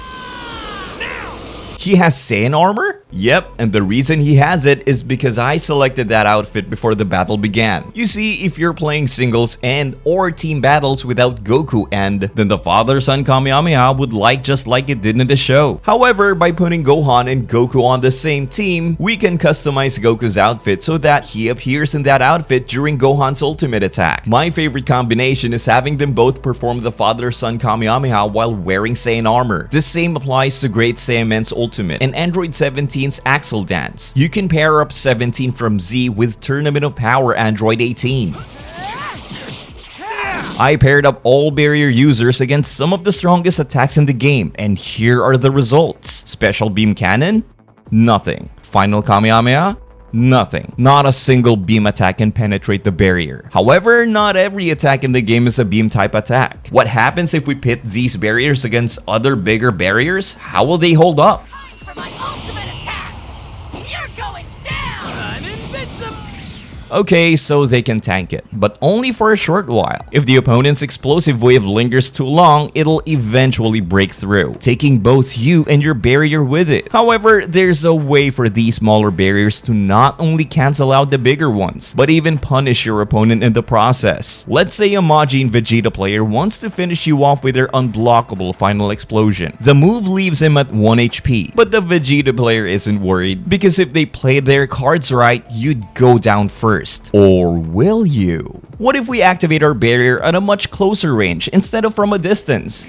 He has Saiyan armor? Yep, and the reason he has it is because I selected that outfit before the battle began. You see, if you're playing singles and or team battles without Goku End, then the father-son Kamehameha would just like it did in the show. However, by putting Gohan and Goku on the same team, we can customize Goku's outfit so that he appears in that outfit during Gohan's ultimate attack. My favorite combination is having them both perform the father-son Kamehameha while wearing Saiyan armor. The same applies to Great Saiyaman's Ultimate and Android 17's Axel Dance. You can pair up 17 from Z with Tournament of Power Android 18. I paired up all barrier users against some of the strongest attacks in the game, and here are the results. Special Beam Cannon? Nothing. Final Kamehameha? Nothing. Not a single beam attack can penetrate the barrier. However, not every attack in the game is a beam type attack. What happens if we pit these barriers against other bigger barriers? How will they hold up? Okay, so they can tank it, but only for a short while. If the opponent's explosive wave lingers too long, it'll eventually break through, taking both you and your barrier with it. However, there's a way for these smaller barriers to not only cancel out the bigger ones, but even punish your opponent in the process. Let's say a Majin Vegeta player wants to finish you off with their unblockable final explosion. The move leaves him at 1 HP, but the Vegeta player isn't worried, because if they play their cards right, you'd go down first. Or will you? What if we activate our barrier at a much closer range instead of from a distance?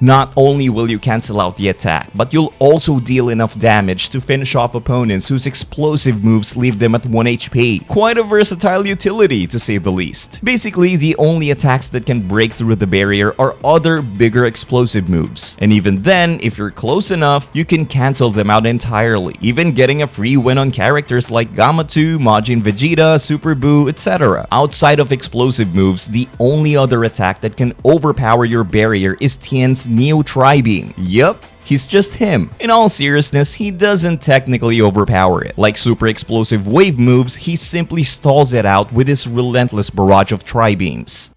Not only will you cancel out the attack, but you'll also deal enough damage to finish off opponents whose explosive moves leave them at 1 HP. Quite a versatile utility, to say the least. Basically, the only attacks that can break through the barrier are other, bigger explosive moves. And even then, if you're close enough, you can cancel them out entirely, even getting a free win on characters like Gamatu, Majin Vegeta, Super Buu, etc. Outside of explosive moves, the only other attack that can overpower your barrier is Tien's Neo Tri-Beam. Yup, he's just him. In all seriousness, he doesn't technically overpower it. Like super explosive wave moves, he simply stalls it out with his relentless barrage of Tri-Beams.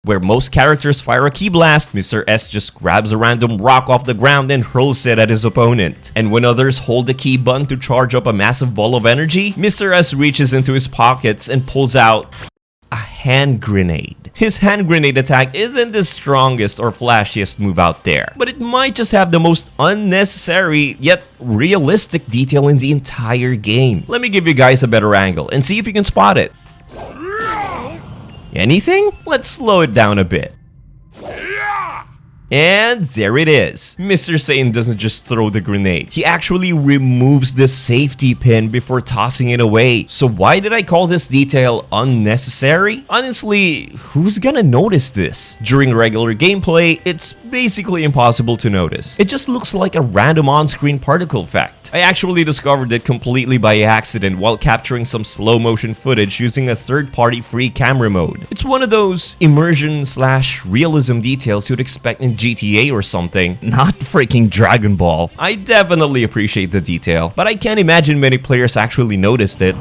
Where most characters fire a Ki Blast, Mr. S just grabs a random rock off the ground and hurls it at his opponent. And when others hold the key button to charge up a massive ball of energy, Mr. S reaches into his pockets and pulls out a hand grenade. His hand grenade attack isn't the strongest or flashiest move out there, but it might just have the most unnecessary yet realistic detail in the entire game. Let me give you guys a better angle and see if you can spot it. Anything? Let's slow it down a bit. And there it is. Mr. Satan doesn't just throw the grenade. He actually removes the safety pin before tossing it away. So why did I call this detail unnecessary? Honestly, who's gonna notice this? During regular gameplay, it's basically impossible to notice. It just looks like a random on-screen particle effect. I actually discovered it completely by accident while capturing some slow motion footage using a third-party free camera mode. It's one of those immersion/realism details you'd expect in GTA or something, not freaking Dragon Ball. I definitely appreciate the detail, but I can't imagine many players actually noticed it.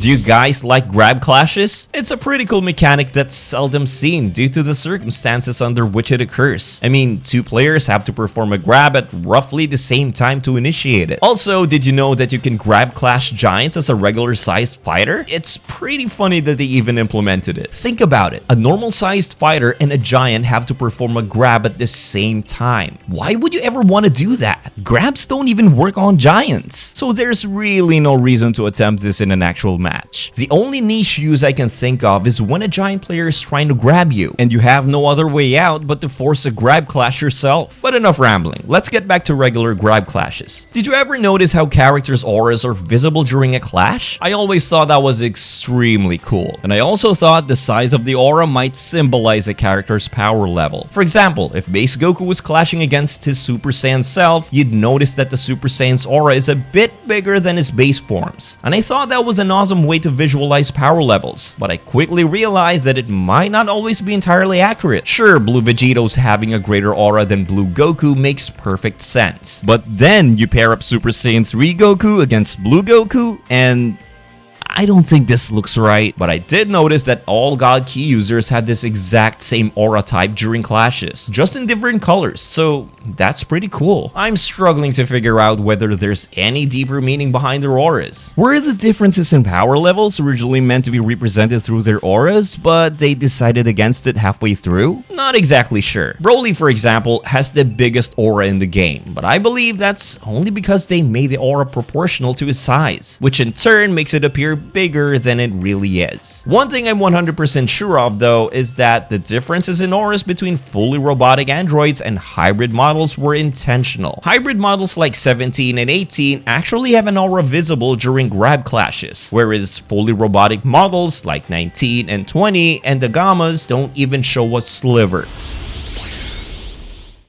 Do you guys like grab clashes? It's a pretty cool mechanic that's seldom seen due to the circumstances under which it occurs. I mean, two players have to perform a grab at roughly the same time to initiate it. Also, did you know that you can grab clash giants as a regular sized fighter? It's pretty funny that they even implemented it. Think about it. A normal sized fighter and a giant have to perform a grab at the same time. Why would you ever want to do that? Grabs don't even work on giants. So there's really no reason to attempt this in an actual match. deathmatch. The only niche use I can think of is when a giant player is trying to grab you, and you have no other way out but to force a grab clash yourself. But enough rambling, let's get back to regular grab clashes. Did you ever notice how characters' auras are visible during a clash? I always thought that was extremely cool, and I also thought the size of the aura might symbolize a character's power level. For example, if base Goku was clashing against his Super Saiyan self, you'd notice that the Super Saiyan's aura is a bit bigger than his base forms, and I thought that was an awesome way to visualize power levels, but I quickly realized that it might not always be entirely accurate. Sure, Blue Vegito's having a greater aura than Blue Goku makes perfect sense, but then you pair up Super Saiyan 3 Goku against Blue Goku, and I don't think this looks right, but I did notice that all God Ki users had this exact same aura type during clashes, just in different colors, so that's pretty cool. I'm struggling to figure out whether there's any deeper meaning behind their auras. Were the differences in power levels originally meant to be represented through their auras, but they decided against it halfway through? Not exactly sure. Broly, for example, has the biggest aura in the game, but I believe that's only because they made the aura proportional to his size, which in turn makes it appear bigger than it really is. One thing I'm 100% sure of though is that the differences in auras between fully robotic androids and hybrid models were intentional. Hybrid models like 17 and 18 actually have an aura visible during grab clashes, whereas fully robotic models like 19 and 20 and the Gammas don't even show a sliver.